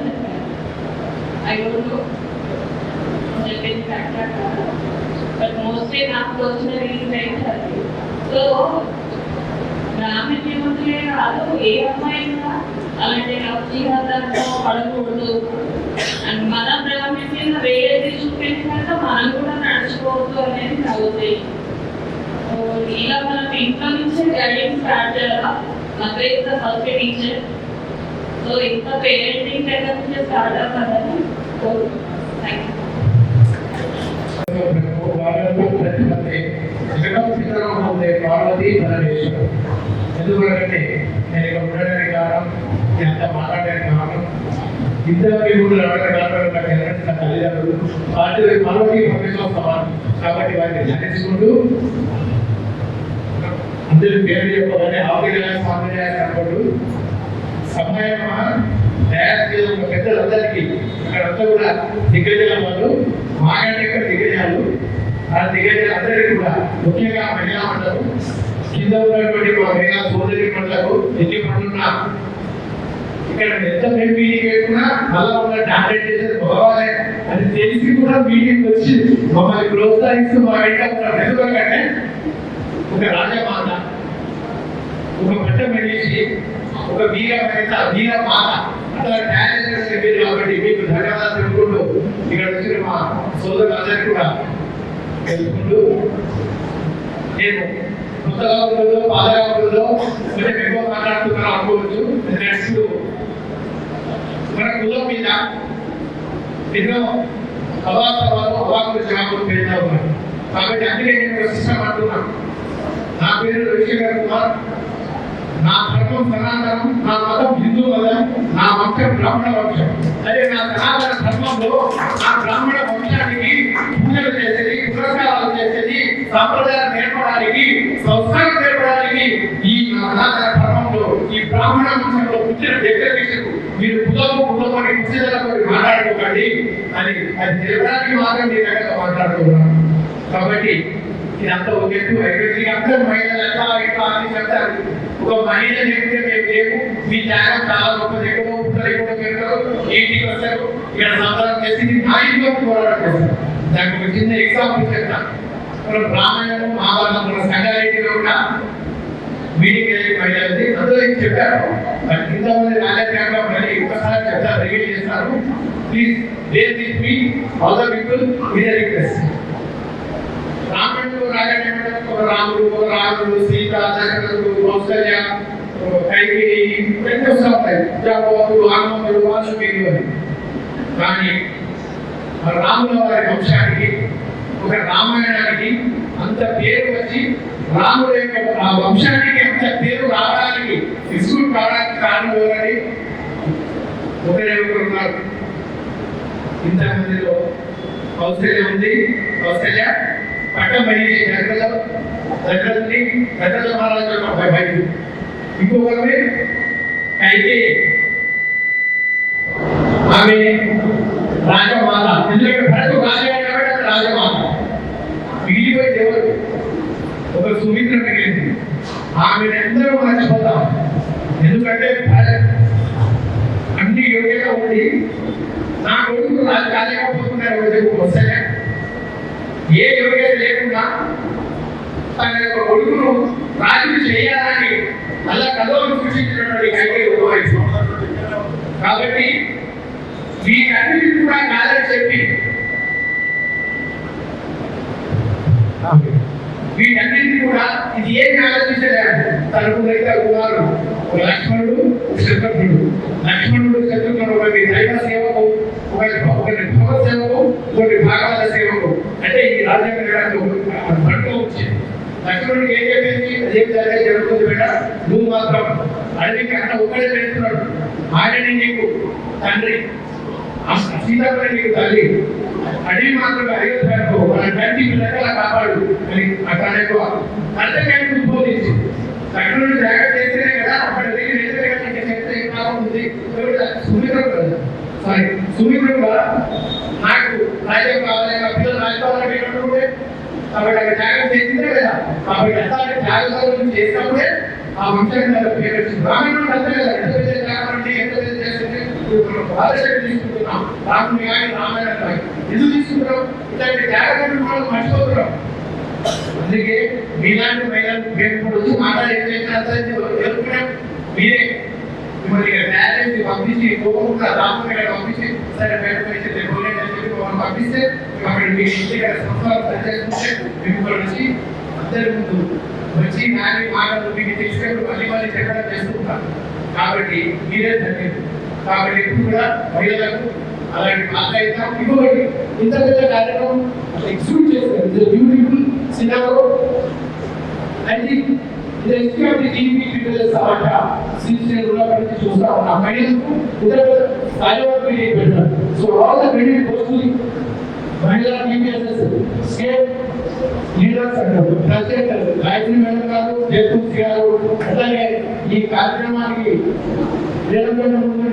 ఐ డోంట్ నో చెప్పింది కరెక్టా కాదు, బట్ మోస్ట్లీ నాకు వచ్చిన రీజన్ అయితే అది. సో గ్రామీణ్యమంతులే కాదు, ఏ అమ్మాయి కూడా అలాంటి అవసీహాలతో పడకూడదు. అండ్ మన గ్రామీణ్యంగా వేరేది చూపించాక మనం కూడా నడుచుకోవద్దు అనేది నా ఉద్దేశం. ఇలా మనం ఇంట్లో నుంచే గైడెన్స్ స్టార్ట్ చేయాలా. Mother is the first teacher. So ఇంత పేరెంటింగ్ దగ్గర నుంచే స్టార్ట్ అవ్వాలని కోరుకుంటున్నాను. పార్వతి పరమేశ్వరం. ఎందుకంటే నేను ఇక్కడ ఉండడానికి కారణం, ఎంత మాట్లాడడానికి కారణం, ఇద్దరు కూడా రావడానికి కారణం నా తల్లిదండ్రులు. పార్వతి పరమేశ్వరం సమానం కాబట్టి వారిని ధ్యానించుకుంటూ అందరి పేరు చెప్పగానే ఆవిడ స్వామి అనుకుంటూ సమయమా తయారు చేసిన పెద్దలందరికీ అక్కడంతా కూడా దిగ్గజాల వాళ్ళు మాగంటే ఇక్కడ దిగ్గజాలు. ఆ దిగ్గజాలందరికీ కూడా ముఖ్యంగా మహిళా మండలం కింద ఉన్నటువంటి మా మహిళా సోదరి మండలకు ఎన్ని పనులున్నా ఇక్కడ ఎంత మేము మీటింగ్ పెట్టుకున్నా మళ్ళా ఉన్న టార్గెట్ చేసేది పోవాలి అని తెలిసి కూడా మీటింగ్ వచ్చి మమ్మల్ని ప్రోత్సహిస్తూ మా వెంట ఉన్నారు. ఎందుకంటే ఒక రాజమాత, ఒక పట్ట మనిషి, ఒక వీర మాత అట్లా టాలెంట్ చెప్పేది కాబట్టి మీకు ధన్యవాదాలు తెలుపుకుంటూ ఇక్కడ వచ్చిన మా సోదరులందరికీ కూడా తెలుసుకుంటూ నేను కొత్తగా ఉంటుందో పాతగా ఉంటుందో కొంచెం ఎక్కువ మాట్లాడుతున్నాను అనుకోవచ్చు. నెక్స్ట్ మన కులం మీద ఎన్నో అవాకులు జవాబులు పెడతా ఉన్నారు. కాబట్టి అందుకే నేను ఒక సిస్టమ్ అంటున్నాను. నా పేరు రవిశంకర్ కుమార్, నా ధర్మం సనాతనం, నా మతం హిందూ మతం, నా వంశం బ్రాహ్మణ వంశం. అదే నా సనాతన ధర్మంలో నా బ్రాహ్మణ వంశానికి పూజలు చేసేది, పురస్కారాలు చేసేది, సాంప్రదాయాలు నేర్పడానికి, సంస్కారం నేర్పడానికి ఈ సనాతన ధర్మంలో ఈ బ్రాహ్మణ వంశంలో పుట్టిన వ్యక్తులకు మీరు కులమని పుస్తకాలతో మాట్లాడుకోకండి అని అది తెలపడానికి మాత్రం మీ దగ్గర మాట్లాడుతున్నాను. కాబట్టి ఇదంతా ఒక ఎత్తు అయిపోయింది. అందరూ మహిళలు ఎట్లా ఇట్లా అని చెప్తారు. ఒక మహిళ చెప్తే మేము లేవు, మీ త్యాగం చాలా గొప్పది, ఎక్కడో పుట్టలు ఎక్కడో పెడతారు, ఇంటికి వస్తారు, ఇక్కడ సంబరం చేసి నా ఇంట్లో పోరాటం చేస్తారు. దానికి ఒక చిన్న ఎగ్జాంపుల్ చెప్తాను. మన బ్రాహ్మణులు మహాభారతం సంగారెడ్డిలో కూడా మీటింగ్ మహిళలది అందులో చెప్పారు. ఇంతమంది రాజకీయంగా మళ్ళీ ఒకసారి చెప్తారు, రివీల్ చేస్తారు. Please bear with me all the people with request. రాముడు రాజకీయ ఒక రాముడు సీత దశరథుడు కౌసల్య కైకేయి ఎన్నో ఉంటాయి, జాబోతుడు ఆగమనుడు వాసుదేవుడు అని. కానీ రాముల వారి వంశానికి ఒక రామాయణానికి అంత పేరు వచ్చి రాముడు యొక్క ఆ వంశానికి అంత పేరు రావడానికి విసుగు కావడానికి కారణం ఎవరని ఒకరే ఒకరు ఉన్నారు. ఇంతమందిలో కౌసల్య ఉంది. కౌసల్య పట్ట మనిషి దశరథుని దశరథ మహారాజు యొక్క అబ్బాయి. ఇంకొకరి కైకేయి, ఆమె రాజమాత. ఎందుకంటే భరతు రాజమాత. మిగిలిపోయి ఎవరు? ఒక సుమిత్ర ఆమెను ఎందరో మర్చిపోతాం. ఎందుకంటే అన్ని యోగ్యత ఉంది, నా కొడుకు రాజు కాలేకపోతున్నారు వస్తే ఏ యోగ్యత లేకుండా తన యొక్క కొడుకును రాజును చేయాలని అలా కథలు సృష్టించినటువంటి కైకేయి ఉపయోగిస్తాం. కాబట్టి వీటన్నిటిని కూడా కాదని చెప్పి వీటన్నిటిని కూడా ఇది ఏమి ఆలోచించలేదు. తనకు ఉన్నారు లక్ష్మణుడు, శత్రుఘ్నుడు. లక్ష్మణుడు శత్రుఘ్నుడు ఒకటి దైవ సేవకు, ఒకటి భగవత్ సేవకు, ఒకటి భాగవత సేవకు. అంటే ఈ రాజ్యాంగం పడుతూ వచ్చింది. లక్ష్మణుడికి ఏం చెప్పింది? అదేం జరుగుతుంది బిడ్డ, నువ్వు మాత్రం అడవికి అక్కడ ఒక్కడే పెడుతున్నాడు. ఆడని నీకు తండ్రి, సీతాపతి నీకు తల్లి, అడవి మాత్రం అయోధ్యకు మన తండ్రి పిల్లగా కాపాడు అని తన యొక్క అర్థకాన్ని ఉద్బోధించి లక్ష్మణుడు జాగ్రత్త చేస్తేనే కదా అక్కడ సుమిత్రుడు నాకు రాజ్యం కావాలి, నా పిల్లలు రాజకావాలంటే కాబట్టి అక్కడ త్యాగం చేసిందే కదా. కాబట్టి ఎంత త్యాగం చేసినప్పుడే ఆ వంశానికి పేరు వచ్చింది. బ్రాహ్మణుడు అంతే కదా, ఎంత పెద్ద త్యాగం అంటే ఎంత పెద్ద చేస్తుంటే బాలశక్తి తీసుకుంటున్నాం, రాముని కానీ రామాయణ ఎందుకు తీసుకుంటున్నాం? ఇలాంటి త్యాగం మనం మర్చిపోతున్నాం. అందుకే మీలాంటి మహిళలు మేము ఇప్పుడు వచ్చి మాట్లాడే మీరే మిమ్మల్ని తయారు చేసి పంపించి పోకుండా రాముని పంపించి సరే బయట పంపిస్తే అక్కడ మీ ఇంటి సంస్థలు పనిచేస్తుంటే మిమ్మల్ని వచ్చి అందరి ముందు వచ్చి నాని మాటలు మీకు తీసుకెళ్ళి మళ్ళీ చెప్పడం చేస్తుంటారు. కాబట్టి మీరే ధన్యులు. కాబట్టి ఇప్పుడు కూడా మహిళలకు అలాంటి మాట్లాడతాం. ఇంకొకటి ఇంత పెద్ద కార్యక్రమం ఎగ్జిక్యూట్ చేస్తారు. బ్యూటిఫుల్ సినిమా అయితే చూస్తా ఉన్నా మహిళలకు ఇతర కార్యవర్గం పెట్టారు. So all the credit goes to మహిళా టీపీఎస్ఎస్ స్టేట్ లీడర్స్ అంటారు. ప్రెసిడెంట్ గాయత్రి మేడం గారు, జయపూర్ గారు, అలాగే ఈ కార్యక్రమానికి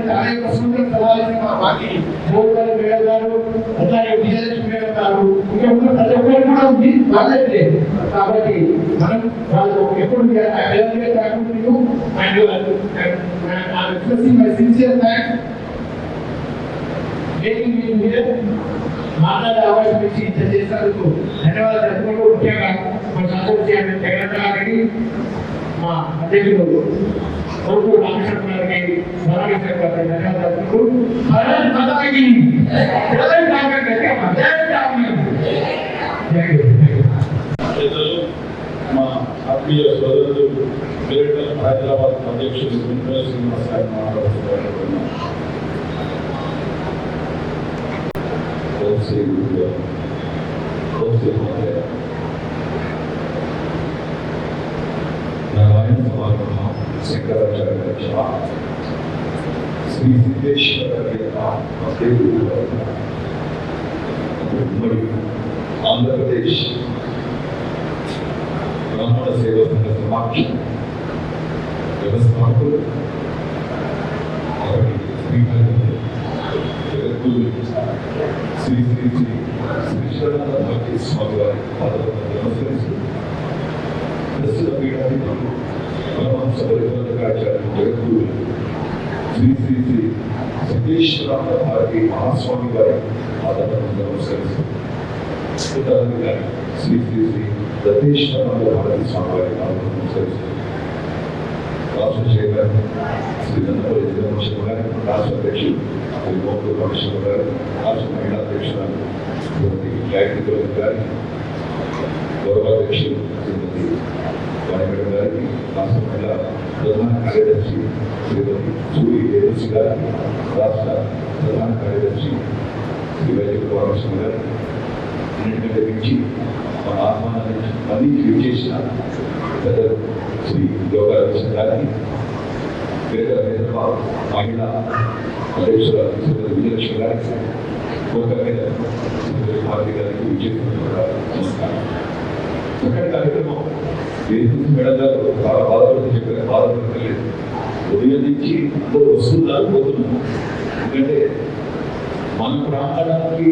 తన యొక్క సూచన సలహాలు మా పార్టీ గోపాల్ మేడం గారు, అలాగే విజయలక్ష్మి మేడం గారు, ఇంకా ప్రతి ఒక్కరు కూడా ఉంది వాళ్ళే. కాబట్టి మనం వాళ్ళు ఎప్పుడు మాట్లాడే అవకాశం ఇచ్చి ఇంత చేసినందుకు ధన్యవాదాలు తెలుపుకుంటూ ముఖ్యంగా మా శాసన చైర్మన్ జగన్ గారికి, మా అధ్యక్షుడు కోర్టు రామకృష్ణ గారికి, ధర్మేశ్వర గారికి ధన్యవాదాలు తెలుపుకుంటూ మా ఆత్మీయ సోదరులు గ్రేటర్ హైదరాబాద్ అధ్యక్షుడు శ్రీనివాస్ గారు మాట్లాడుతున్నారు. नारायण समागम शंकराचार्य श्री सिद्धेश्वर उम्मడి ఆంధ్రప్రదేశ్ బ్రాహ్మణ సేవా సంఘ సమాఖ్య వ్యవస్థాపకులు శ్రీ శ్రీ శ్రీ శ్రీశ్వరానంద భక్తి స్వామి వారి పాదపద్మం నమస్కరిస్తూ ప్రస్తుత పీఠాధిపతులు పరమహంస పరిపాలకాచార్యులు జగద్గురువులు శ్రీ శ్రీ శ్రీ సిద్ధేశ్వరానంద భారతి మహాస్వామి వారి పాదపద్మం నమస్కరిస్తూ గారి శ్రీ శ్రీ శ్రీ దత్తేశ్వరానంద భారతి స్వామి వారి పాదపద్మం నమస్కరిస్తూ రాష్ట్ర చైర్మన్ శ్రీ నందపల్లి జగన్మోహన్ గారు, రాష్ట్ర అధ్యక్షులు శ్రీ మోహన్ కమిషనర్ గారు, రాష్ట్ర మహిళా అధ్యక్షురాలు శ్రీమతి గాయత్రి గారికి, గౌరవాధ్యక్షులు శ్రీమతి వాణిమేడం గారికి, రాష్ట్ర మహిళా ప్రధాన కార్యదర్శి శ్రీమతి సూరి దేవసి గారికి, రాష్ట్ర ప్రధాన కార్యదర్శి శ్రీ వైద్య రామకృష్ణ గారికి, అన్నింటికంటే మించి మన ఆహ్వానాన్ని అందించి విచ్చేసిన పెద్దలు శ్రీ యోగారామకృష్ణ గారికి, గ్రేటర్ హైదరాబాద్ మహిళా అధ్యక్షురాలు శ్రీమతి విజయలక్ష్మి గారికి, కోకమీద భారతి గారికి, నమస్కారం. చక్కటి కార్యక్రమం మేడం గారు చాలా బాధపడుతూ చెప్పారు. బాధపడలేదు, ఉదయం నుంచి అందరూ వస్తున్నారు, పోతున్నారు. ఎందుకంటే మన ప్రాంతానికి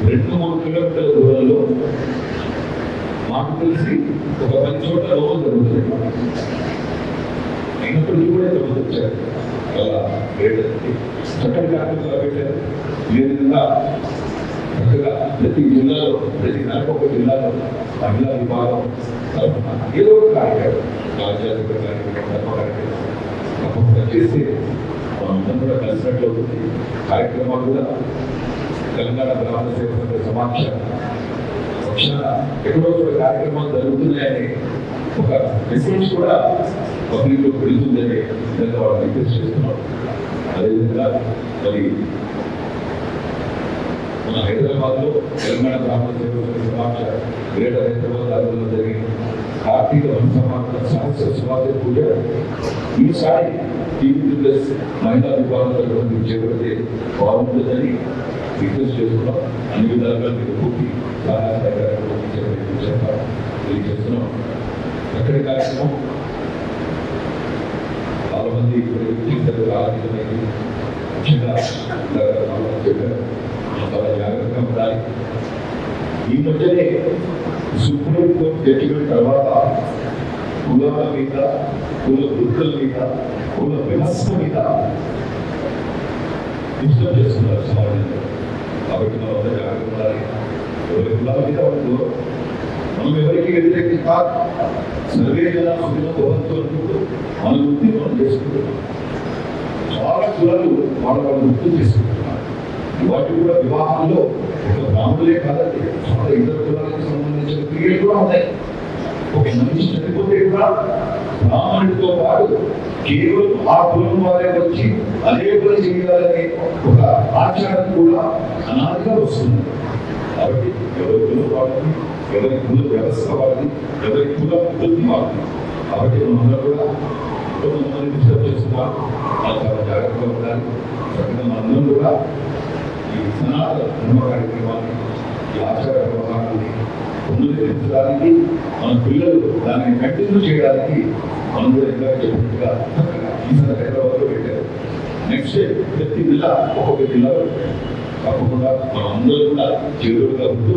2-3 కిలోమీటర్ల దూరంలో మాకు తెలిసి ఒక 10 చోట్ల లోపం జరుగుతుంది. అయినప్పటికీ కూడా ఇంతమంది వచ్చారు. చాలా గ్రేట్ అది. చక్కటి కార్యక్రమాలు పెట్టారు. ఈ విధంగా చక్కగా ప్రతి జిల్లాలో, ప్రతి నెలకు జిల్లాలో మహిళా విభాగం తరఫున ఏదో ఒక కార్యక్రమం, ఆధ్యాత్మిక కార్యక్రమం, ధర్మ కార్యక్రమం తప్పకుండా చేస్తే మనందరం కూడా కలిసినట్లు అవుతుంది. కార్యక్రమాలు కూడా తెలంగాణ గ్రామ సేవా సంఘ సమాఖ్య పక్షాన ఎక్కడో కూడా కార్యక్రమాలు జరుగుతున్నాయని ఒక మెసేజ్ కూడా పబ్లిక్ లో పెరుగుతుందని విధంగా వాళ్ళు రిక్వెస్ట్ చేస్తున్నాం. అదేవిధంగా మరి మన హైదరాబాద్ లో తెలంగాణ గ్రామ సేవా సంఘ సమాఖ్య గ్రేటర్ హైదరాబాద్ ఆధ్వర్యంలో జరిగిన కార్తీక సహస్ర శివాజీ పూజ ఈసారి టీవీ మహిళా విభాగంలో చేపడితే బాగుంటుందని రిక్వెస్ట్ చేసుకున్నాం. అన్ని విధాలుగా మీకు పూర్తి సహాయ సహకారాలు తెలియజేస్తున్నాం. అక్కడి కార్యక్రమం చాలా మంది వ్యక్తిగత ఆర్థికమైంది, ముఖ్యంగా చెప్పారు చాలా జాగ్రత్తగా ఉండాలి. ఈ మధ్యనే సుప్రీంకోర్టు జడ్జిమెంట్ తర్వాత కులాల మీద, కుల వృత్తుల మీద, కుల వ్యవస్థ మీద డిస్టర్బ్ చేస్తున్నారు సమాజంలో. కాబట్టి మనం అంతా జాగ్రత్త ఉండాలి. ఎవరి కులాల మీద ఉందో మనం ఎవరికి వ్యతిరేకం కాదు. సర్వే జన సుఖంతో మన వృత్తి మనం చేసుకుంటున్నాం. చాలా కులాలు వాళ్ళ వృత్తులు చేసుకుంటున్నారు. వాటి కూడా వివాహంలో ఒక బ్రాహ్మణులే కాదండి, చాలా ఇతర కులాలకు సంబంధించిన క్రియలు కూడా ఉన్నాయి. ఒక మనిషి చనిపోతే కూడా బ్రాహ్మణుడితో పాటు కేవలం ఆ కులం వారే వచ్చి అదే పని చేయాలనే ఒక ఆచారం కూడా అనాదిగా వస్తుంది. కాబట్టి ఎవరి కులం వాళ్ళని, ఎవరి కుల వ్యవస్థ వాళ్ళని, ఎవరి కుల పద్ధతి వాళ్ళని. కాబట్టి మనందరూ కూడా కొంతమంది డిస్టర్బ్ చేస్తున్నారు. చాలా జాగ్రత్తగా ఉండాలి. చక్కగా మనందరం కూడా ఈ సనాతన ధర్మ కార్యక్రమాన్ని, ఈ ఆచార వ్యవహారాన్ని పునరుద్ధరించడానికి, మన పిల్లలు దాన్ని కంటిన్యూ చేయడానికి మనం కూడా ఇంకా చెప్పినట్టుగా ఈసారి హైదరాబాద్లో పెట్టారు. నెక్స్ట్ ప్రతి జిల్లా ఒక్కొక్క జిల్లాలో తప్పకుండా మనం అందరూ కూడా చేరువుగా ఉంటూ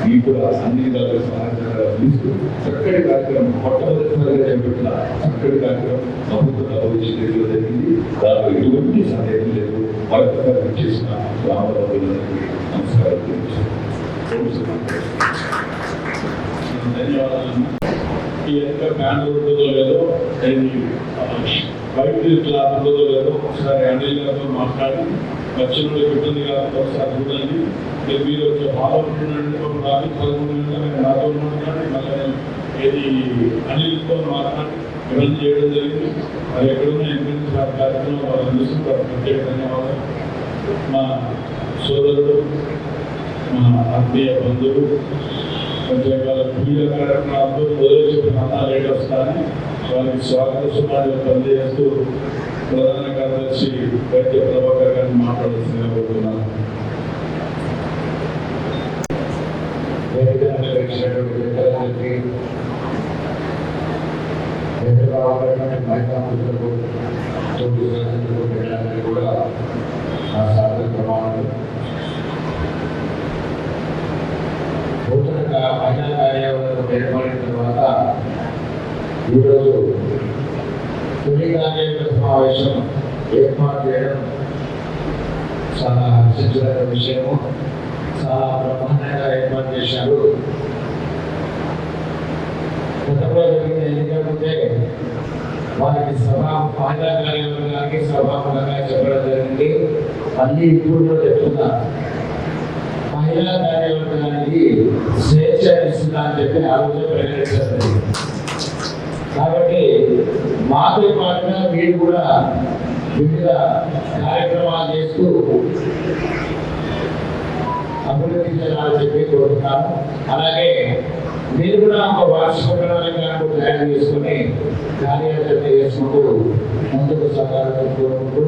మీకు కూడా అన్ని విధాలుగా సహాయ సహకారాలు అందిస్తూ చక్కటి కార్యక్రమం మొట్టమొదటిసారిగా చేపట్టిన చక్కటి కార్యక్రమం ప్రభుత్వ భవిష్యత్తులో జరిగింది. దాంట్లో ఎటువంటి సందేహం లేదు. మరొకసారి చేసిన రామరావులకి నమస్కారం ధన్యవాదాలు. ఈ యొక్క బ్యాండ్ ఉంటుందో లేదో, బయట క్లాస్ ఉంటుందో లేదో ఒకసారి అనిల్ గారితో మాట్లాడి వచ్చిన ఇబ్బంది కాకుండా ఒకసారి చూడండి. మీరు వచ్చే బాగా ఉంటుందంటే ఒక రాత్రి 11 గంటల నాతో మాట్లాడి మళ్ళీ ఏది అనిల్తో మాట్లాడి ఇవన్నీ చేయడం జరిగింది. మరి ఎక్కడున్న ఎంపీ కార్యక్రమం వాళ్ళు అందిస్తున్నారు. ప్రత్యేక ధన్యవాదాలు. మా సోదరుడు, మా ఆత్మీయ బంధువు కొంచెం పూజ కార్యక్రమాలతో మొదలు చెప్పిన అన్నా లేట్ వస్తారని వారికి స్వాగత సుమారు పనిచేస్తూ ప్రధాన కార్యదర్శి వైద్య ప్రభాకర్ గారిని మాట్లాడాల్సిందిగా కోరుతున్నాను. కూడా నా సాధన ప్రమాణాలు నూతనంగా మహిళా కార్యాలయం ఏర్పడిన తర్వాత ఈరోజు తొలి కార్యాలయ సమావేశం ఏర్పాటు చేయడం చాలా హర్షించదగ్గ విషయము. చాలా బ్రహ్మాండంగా ఏర్పాటు చేశారు. గతంలో జరిగిన ఎన్నికలకుంటే వారికి మహిళా కార్యవర్గానికి సభాముఖంగా చెప్పడం జరిగింది. మళ్ళీ ఇప్పుడు కూడా చెప్తున్నారు, మహిళా కార్యవర్గానికి స్వేచ్ఛ ఇస్తుందా అని చెప్పి ఆ రోజు ప్రకటించారు. కాబట్టి మాతో పాటుగా మీరు కూడా వివిధ కార్యక్రమాలు చేస్తూ అభివృద్ధి చేయాలని చెప్పి కోరుతున్నాను. అలాగే మీరు కూడా ఒక వార్షిక ప్రణాళికలను తయారు చేసుకుని కార్యాచరణ చేసుకుంటూ ముందుకు సహకారం కోరుకుంటూ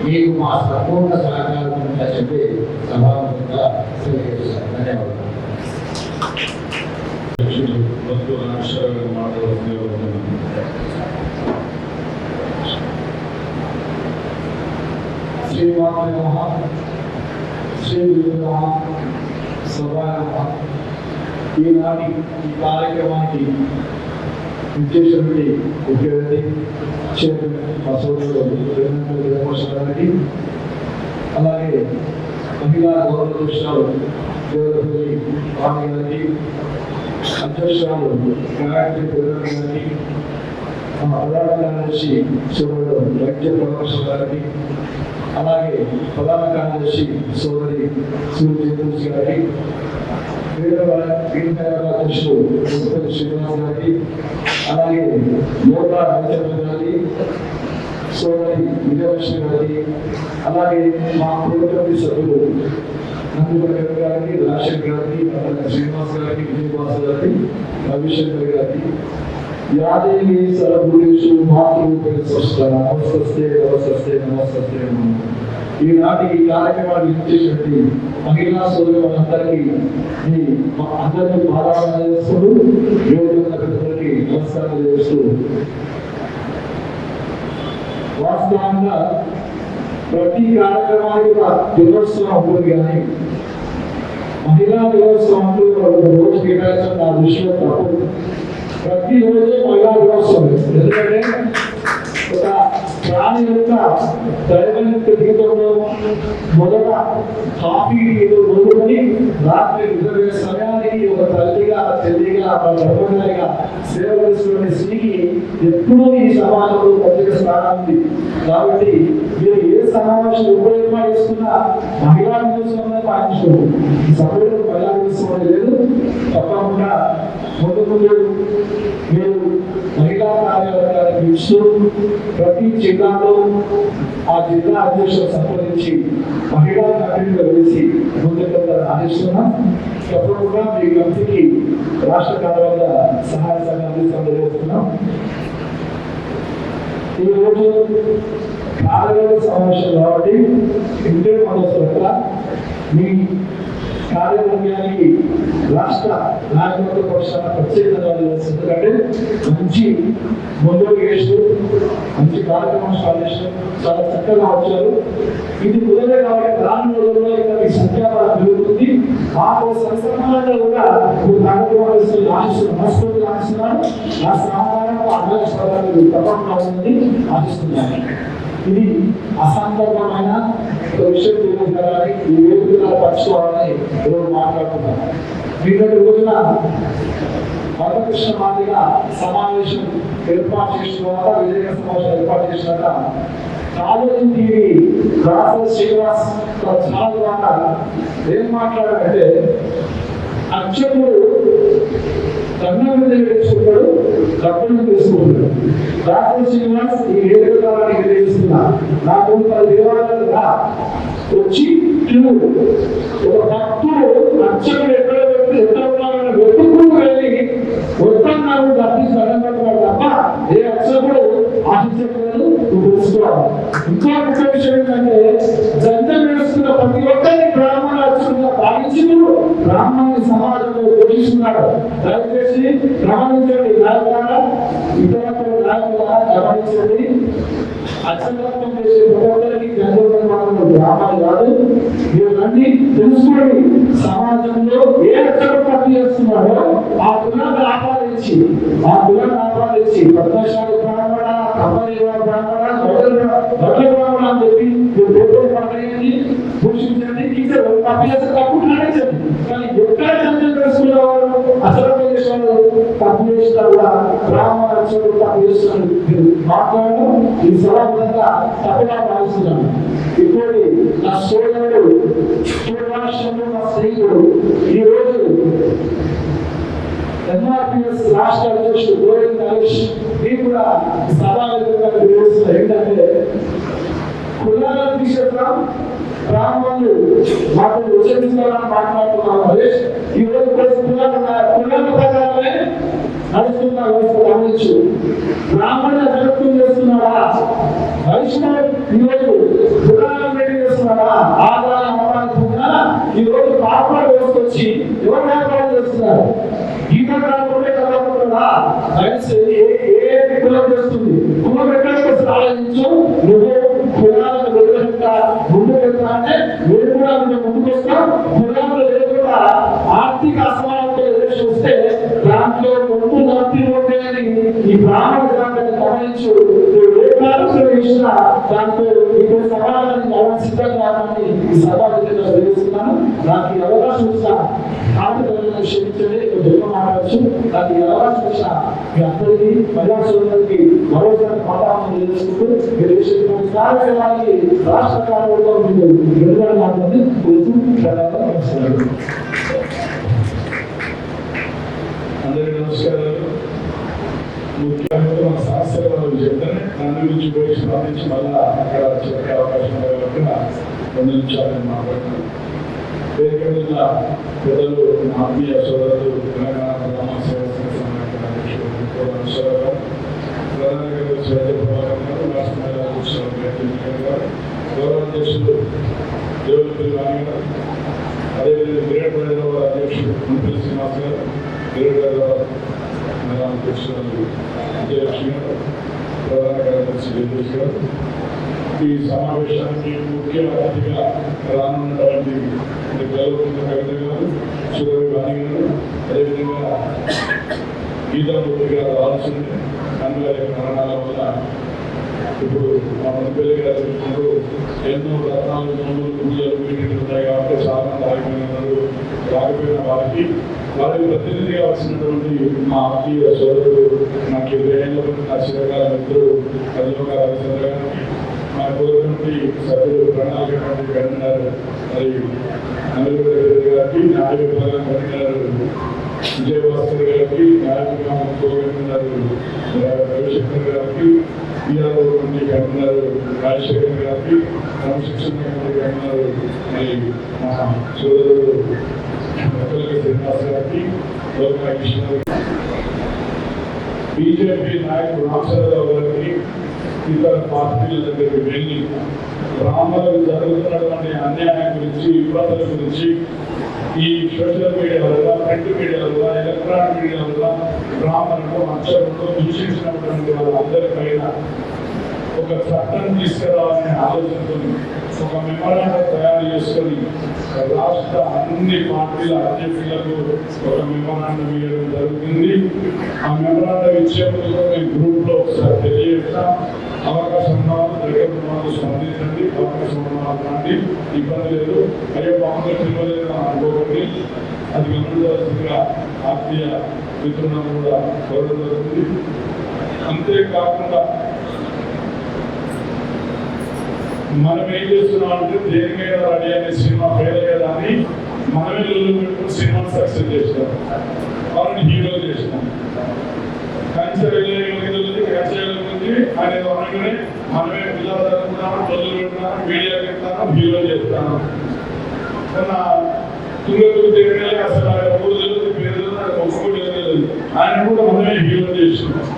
మీకు మా సంపూర్ణ సహకారం ఉందని చెప్పి సభాముఖంగా తెలియజేస్తాను. ధన్యవాదాలు. శ్రీమాత నమః, శ్రీ గురు నమః, సభా నమః. ఈనాటి ఈ కార్యక్రమానికి విజయశ్వరుడి ముఖ్యమంత్రి చైర్మన్ మా సోదరుడు గారికి, అలాగే మహిళా గౌరవ అధ్యక్షురాలు దేవరపల్లి రాణి గారికి, అధ్యక్షురాలు గాయత్రి గారికి, ప్రధాన కార్యదర్శి సోదరుడు వైద్య ప్రకాశం గారికి, అలాగే ప్రధాన కార్యదర్శి సోదరి సూర్యజేతూస్ గారికి, అధ్యక్షుడు శ్రీనివాస్ గారికి, అలాగే యోగ రాజచంద్ర గారికి, సోదరి విజయలక్ష్మి గారికి, అలాగే మా కుటుంబ సభ్యులు నందుకర్ గారికి, రాజశేఖర్ గారికి, శ్రీనివాస్ గారికి, విజయభాస్ గారికి, రవిశంకర్ గారికి, యాదేవి సర్వభూతేషు మాతృరూపేణ స్పష్ట నమస్తే నమస్తే నమస్తే. ఈనాటి ఈ కార్యక్రమాన్ని ఇచ్చేటువంటి మహిళా సోదరులందరికీ అందరికీ పాదాలు చేస్తూ యోగులందరికీ నమస్కారం చేస్తూ, వాస్తవంగా ప్రతి కార్యక్రమానికి ఒక దినోత్సవం ఉంటుంది, కానీ మహిళా దినోత్సవం అంటూ రోజు కేటాయించడం నా దృష్టిలో తప్పు. ప్రతిరోజు మహిళా దినోత్సవం, ఎందుకంటే ఒక ప్రాణి యొక్క దైవనిక జీవితంలో మొదట కాఫీ మొదలుకొని రాత్రి నిద్రపోయే సమయానికి ఒక తల్లిగా, చెల్లిగా, గర్భగారిగా సేవ చేస్తున్న స్త్రీకి ఎప్పుడూ ఈ సమాజంలో ప్రత్యేక స్థానం ఉంది. కాబట్టి మీరు ఏ సమావేశం ఎప్పుడు ఏర్పాటు చేసుకున్నా మహిళా దినోత్సవం పాటించుకోండి. ఈ సభలో మహిళా దినోత్సవం లేదు, తప్పకుండా ముందు ముందు మీరు మహిళా కార్యవర్గాన్ని పిలుస్తూ ప్రతి జిల్లాలో ఆ జిల్లా అధ్యక్షులు సంప్రదించి మహిళా కమిటీలో వేసి ముందుకు ఆదేశిస్తున్నాం. తప్పకుండా మీ కమిటీకి రాష్ట్ర కార్యవర్గ సహాయ సంఘం తెలియజేస్తున్నాం. ఈరోజు కార్యవర్గ సమావేశం కాబట్టి ఇంటే మొదటి మీ కార్యవర్గానికి రాష్ట్ర నాయకత్వ పక్షాన ప్రత్యేకంగా ఎందుకంటే మంచి ముందుకు వేస్తూ మంచి కార్యక్రమం స్టార్ట్ చేస్తూ చాలా చక్కగా వచ్చారు. ఇది కుదరలే కాబట్టి రాను రోజుల్లో ఇంకా మీ సంఖ్యాబలం పెరుగుతుంది. మాకు సంస్థానంలో కూడా కార్యక్రమాలు మనస్ఫూర్తిగా ఆశిస్తున్నాను. నా సమాధానం అర్థం తప్పకుండా ఉంది ఆశిస్తున్నాను. ఇది అసందర్భమైన విషయం తెలియజేయాలని, ఈ వేదికగా పంచుకోవాలని ఈరోజు మాట్లాడుతున్నాను. నిన్నటి రోజున రామకృష్ణ మాదిగ సమావేశం ఏర్పాటు చేసిన తర్వాత, విజయ సమావేశం ఏర్పాటు చేసినాక కాలేజీ టీవీ రాజు శ్రీనివాస్ ఛానల్ ద్వారా ఏం మాట్లాడారంటే, అర్చకుడు దండం తెలుసుకుంటాడు, డబ్బులు తెలుసుకుంటాడు. రాజు శ్రీనివాస్ ఈ వేదికడానికి తెలుస్తున్నా, నాకు 10 దేవాలయాలుగా వచ్చి ఒక భక్తుడు అర్చకుడు ఎక్కడ ఉన్నాడని వెతుకుని వెళ్ళి వస్తున్నాడు, డబ్బు దండం పెట్టుకోవాలి తప్ప ఏ అర్చకుడు ఆశించలేదు. నువ్వు తెలుసుకోవాలి. ఇంకా ముఖ్య విషయం ఏంటంటే, జంజం వేస్తున్న ప్రతి ఒక్కరిని బ్రాహ్మణ అర్చకుడుగా భావించి బ్రాహ్మణుని సమాజంలో పోషిస్తున్నాడు. దయచేసి గమనించండి, నాయకులారా, ఇతర నాయకులారా గమనించండి. అర్చకత్వం చేసే ఒక్కొక్కరికి బ్రాహ్మణులు కాదు. మీరు అన్ని తెలుసుకోండి. సమాజంలో ఏ అర్చకుడు పని చేస్తున్నాడో ఆ కులాన్ని ఆపాదించి పద్మశాలి బ్రాహ్మణ, కమలేవ బ్రాహ్మణ, మొదటి బ్రాహ్మణ అని చెప్పి పోషించండి. తప్పు నడిచండి. కానీ ఎక్కడ చంద్ర తెలుసుకునేవారు అసలు తప్పు చేసినా కూడా బ్రాహ్మణ అర్చకుడు తప్పు చేస్తున్నాడు మాట్లాడడం ఈ సభాపంగా తప్పుగా భావిస్తున్నాను. ఇప్పుడు నా సోదరుడు రాష్ట్రంలో నా స్నేహితుడు ఈరోజు ఎంఆర్పిఎస్ రాష్ట్ర అధ్యక్షుడు గోవింద్ నరేష్ మీకు కూడా సభావేదికగా తెలియజేస్తున్నారు. ఏంటంటే, కులాలను తీసేద్దాం, బ్రాహ్మణులు మాకు ఉచ్చరిస్తున్నారని మాట్లాడుతున్నాం. నరేష్ ఈరోజు కులాల ప్రకారమే నడుస్తున్న వ్యవస్థ గమనించు. బ్రాహ్మణ జగత్తు చేస్తున్నాడా, వైష్ణవ ఈరోజు కులాలను రెడీ చేస్తున్నాడా, ఆదాయం అవ్వాలనుకున్నా ఈరోజు కార్పొరేట్ వ్యవస్థ వచ్చి ఎవరు వ్యాపారం చేస్తున్నారు? గీత రాకుండా చదవకుండా ఏ కులం చేస్తుంది? కులం ఎక్కడికి వస్తుంది ఆలోచించు. నువ్వు కులాలను వ్యతిరేకంగా ముందుకు వెళ్తా అంటే మీరు కూడా ముందుకు వస్తాం. కులాలు లేకుండా ఆర్థిక అసమానతలు ఎదురు చూస్తే దాంట్లో కొంత నొప్పి ఉంటే అని ఈ బ్రాహ్మణ గ్రంథాన్ని గమనించు ఏ కాలంలో ఇచ్చినా దాంతో ఇక్కడ సమాధానం ఎవరు సిద్ధంగా కావాలని ఈ సభాధికంగా తెలుస్తున్నాను. నాకు ఈ అవకాశం ఇచ్చిన ఆటలను క్షమించండి, దూరం మాట్లాడచ్చు. నాకు ఈ అవకాశం ఇచ్చిన మీ అందరికీ మహిళా సోదరులకి మరోసారి పాఠాలను తెలుసుకుంటూ మీరు చేసినటువంటి కార్యక్రమానికి రాష్ట్ర కార్యవర్గం మీకు వెలువడ మాట్లాడి అందరికీ నమస్కారాలు. ముఖ్యంగా మన సమస్యల వాళ్ళు చెప్తానే దాని గురించి పోయి స్పందించి మళ్ళీ అక్కడ చెప్పే అవకాశం ఉంది కాబట్టి 2 నిమిషాలు నేను మాట్లాడుతున్నాను. వేదిక మీద పెద్దలు ఆత్మీయ సోదరులు తెలంగాణ గ్రామ సేవా సంఘ అధ్యక్షుడు ప్రధాన రాష్ట్ర మహిళా అధ్యక్షులు గౌరవాధ్యక్షులు దేవులపల్లి రాణి గారు, అదేవిధంగా గ్రేట్ హైదరాబాద్ అధ్యక్షుడు మున్సిపల్ శ్రీనివాస్ గారు, గ్రేట్ హైదరాబాద్ అధ్యక్షులు విజయలక్ష్మి గారు, ప్రధాన కార్యదర్శి జగదీష్ గారు, ఈ సమావేశానికి ముఖ్య అతిథిగా రానున్నటువంటి కవిత గారు, సురవి వాణి గారు, అదేవిధంగా గీతామూర్తి గారు రావాల్సింది అనివార్య కారణాల వల్ల ఇప్పుడు మా మున్సిపల్ గారు చెప్తున్నారు ఎన్నో రత్నాలు పూజలు మీటింగ్లు ఉన్నాయి కాబట్టి చాలా మంది ఆగిపోయినారు. రాకపోయిన వారికి ప్రతినిధిగా వచ్చినటువంటి మా ఆత్మీయ సోదరుడు నాకు ఎదురైన నా చిరకాల మిత్రుడు కల్లోక రవిచంద్ర గారికి, మా కోరినటువంటి సభ్యులు ప్రణాళిక కన్వీనర్ మరి నలుగురు గారికి, న్యాయ విభాగం కన్వీనర్ విజయభాస్కర్ గారికి, న్యాయ విభాగం కన్వీనర్ రవిశంకర్ గారికి, ఈఆర్ఓ కమిటీ కన్వీనర్ రాజశేఖర్ గారికి, క్రమశిక్షణ కమిటీ కన్వీనర్ మరి మా సోదరుడు శ్రీనివాస్ గారికి, లోకనాథ్ బీజేపీ నాయకుడు రామచంద్రరావు గారికి, ఇతర పార్టీల దగ్గరికి వెళ్ళి బ్రాహ్మణులకు జరుగుతున్నటువంటి అన్యాయం గురించి, ఇబ్బందుల గురించి ఈ సోషల్ మీడియా వల్ల, ప్రింట్ మీడియా వల్ల, ఎలక్ట్రానిక్ మీడియా వల్ల బ్రాహ్మణులు అక్షరంలో దూషించినటువంటి వాళ్ళందరిపైన ఒక చట్టం తీసుకురావాలనే ఆలోచనతో ఒక మెమోరాండం తయారు చేసుకొని రాష్ట్ర అన్ని పార్టీల అధ్యక్షులకు ఒక మెమోరాండం ఇవ్వడం జరుగుతుంది. ఆ మెమోరాండం ఇచ్చే ముందు మేము గ్రూప్లో ఒకసారి తెలియజేస్తాం. అవకాశం ఉన్న వాళ్ళు స్పందించండి, అవకాశం ఉన్న వాళ్ళు రండి, ఇబ్బంది లేదు. అయ్యో బాగుందో తెలియలేదు అనుకోకండి, అది గమనించవలసిందిగా ఆత్మీయ మిత్రులను కూడా కోరడం జరుగుతుంది. అంతేకాకుండా మనం ఏం చేస్తున్నాం అంటే దేనికైనా రెడీ అనే సినిమా ఫెయిల్ అయ్యేదాన్ని మనమే లొల్లు పెట్టుకుని సినిమాని సక్సెస్ చేస్తాం, వాళ్ళని హీరో చేసినాం. క్యాన్సర్ గురించి ఆయన అనగానే మనమే పిల్లలు జరుగుతున్నాము, లొల్లు పెడుతున్నాము, మీడియా పెడతాను, హీరో చేస్తాను. తుంగతులు తిరిగి అసలు ఆయన ఊరు పేరు ఒక్కడు ఆయన కూడా మనమే హీరో చేస్తున్నాం.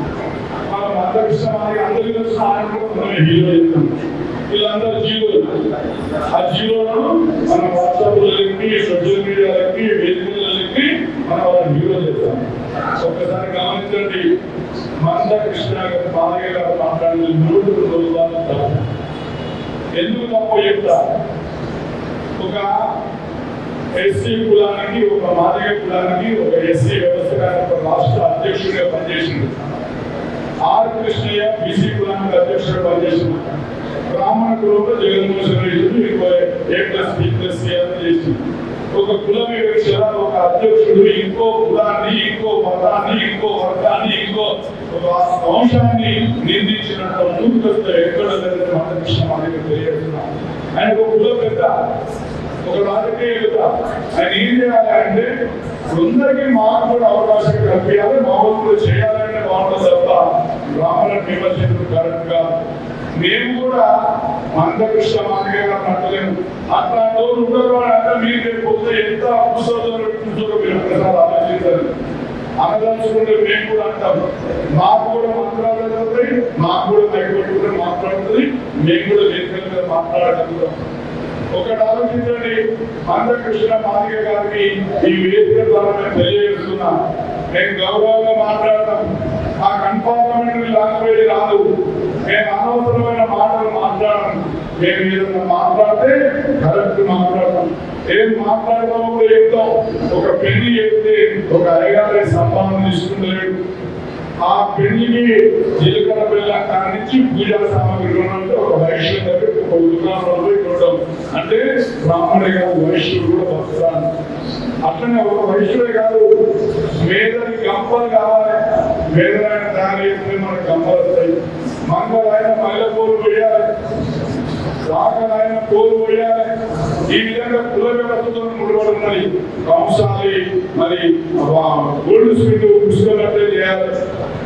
మనం అందరిష్టమానికి అందరికీ తెలిసిన ఆయన కూడా మనమే హీరో చేస్తాం. వీళ్ళందరూ జీవులు. ఆ జీవులను మన వాట్సాప్లకి, సోషల్ మీడియాలకి, వేదికలకి మనం వాళ్ళని హీరో చేస్తాం. ఒక్కసారి గమనించండి, మందకృష్ణ గారు మాదయ్య గారు మాట్లాడిన 3 రోజులు తప్పు. ఎందుకు తప్పు చెప్తా? ఒక ఎస్సీ కులానికి, ఒక మాదిగ కులానికి, ఒక ఎస్సీ వ్యవస్థ రాష్ట్ర అధ్యక్షుడిగా పనిచేసింది. ఆర్ కృష్ణయ్య బీసీ కులానికి అధ్యక్షుడిగా పనిచేసింది. బ్రాహ్మణ కులంలో జగన్మోహన్ రెడ్డి A+B+C చేసింది. ఒక కుల వివక్ష, ఒక అధ్యక్షుడు ఇంకో కులాన్ని, ఇంకో మతాన్ని, ఇంకో వర్గాన్ని, ఇంకో వంశాన్ని నిందించినట్టు మూర్ఖత ఎక్కడ లేదని మందకృష్ణ మాదిగ తెలియజేస్తున్నాం. ఆయన ఒక కుల పెద్ద, ఒక రాజకీయ యుద్ధ. ఆయన ఏం చేయాలి అంటే అందరికీ మాకు కూడా అవకాశం కల్పించాలి, మా ఊళ్ళో చేయాలనే బాగుంటుంది తప్ప బ్రాహ్మణ విమర్శించడం కరెక్ట్ కాదు. మేము కూడా మందకృష్ణ మాదిగ నట్టలేము. అట్లా ఉండరు అంటే మీరు పోతే ఎంత కూర్చోదో మీరు ఒకసారి ఆలోచించాలి. అనదలుచుకుంటే మేము కూడా అంటాం, మాకు కూడా మంత్రాలు జరుగుతాయి, మాకు కూడా బయటపెట్టుకుంటే మాట్లాడుతుంది, మేము కూడా వేదికల మీద మాట్లాడగలుగుతాం. ఒకటి ఆలోచించండి, మందకృష్ణ మాదిగ గారికి ఈ వేదిక ద్వారా మేము తెలియజేస్తున్నా, మేము గౌరవంగా మాట్లాడతాం. ఆ కన్ఫార్మమెంటరీ లాంగ్వేజ్ రాదు, మేము అనవసరమైన మాటలు మాట్లాడము. మేము ఏదైనా మాట్లాడితే కరెక్ట్ మాట్లాడతాం. ఏం మాట్లాడదామో కూడా చెప్తాం. ఒక పెళ్లి చెప్తే ఒక అయ్యగారి సంపాదన తీసుకుంటలేడు. ఆ పెళ్లికి జీలకర్ర బెల్లం కానించి పూజా సామాగ్రి కొనాలంటే ఒక వైశ్యుల దగ్గర ఒక దుకాణంలో పోయి కొనడం అంటే బ్రాహ్మణే కాదు వైశ్యుడు కూడా వస్తాను. అట్లనే ఒక వైశ్యుడే కాదు, మేదని గంపలు కావాలి. మేదలైన తయారు చేస్తే మనకు గంపలు వస్తాయి. మంగళైన మైలపూలు వేయాలి, రాకలైన పోలు వేయాలి. ఈ విధంగా కుల వ్యవస్థతో ముడిపడి ఉన్నది. కంసాలి మరి గోల్డ్ స్వీట్ పుష్కలట్టే చేయాలి.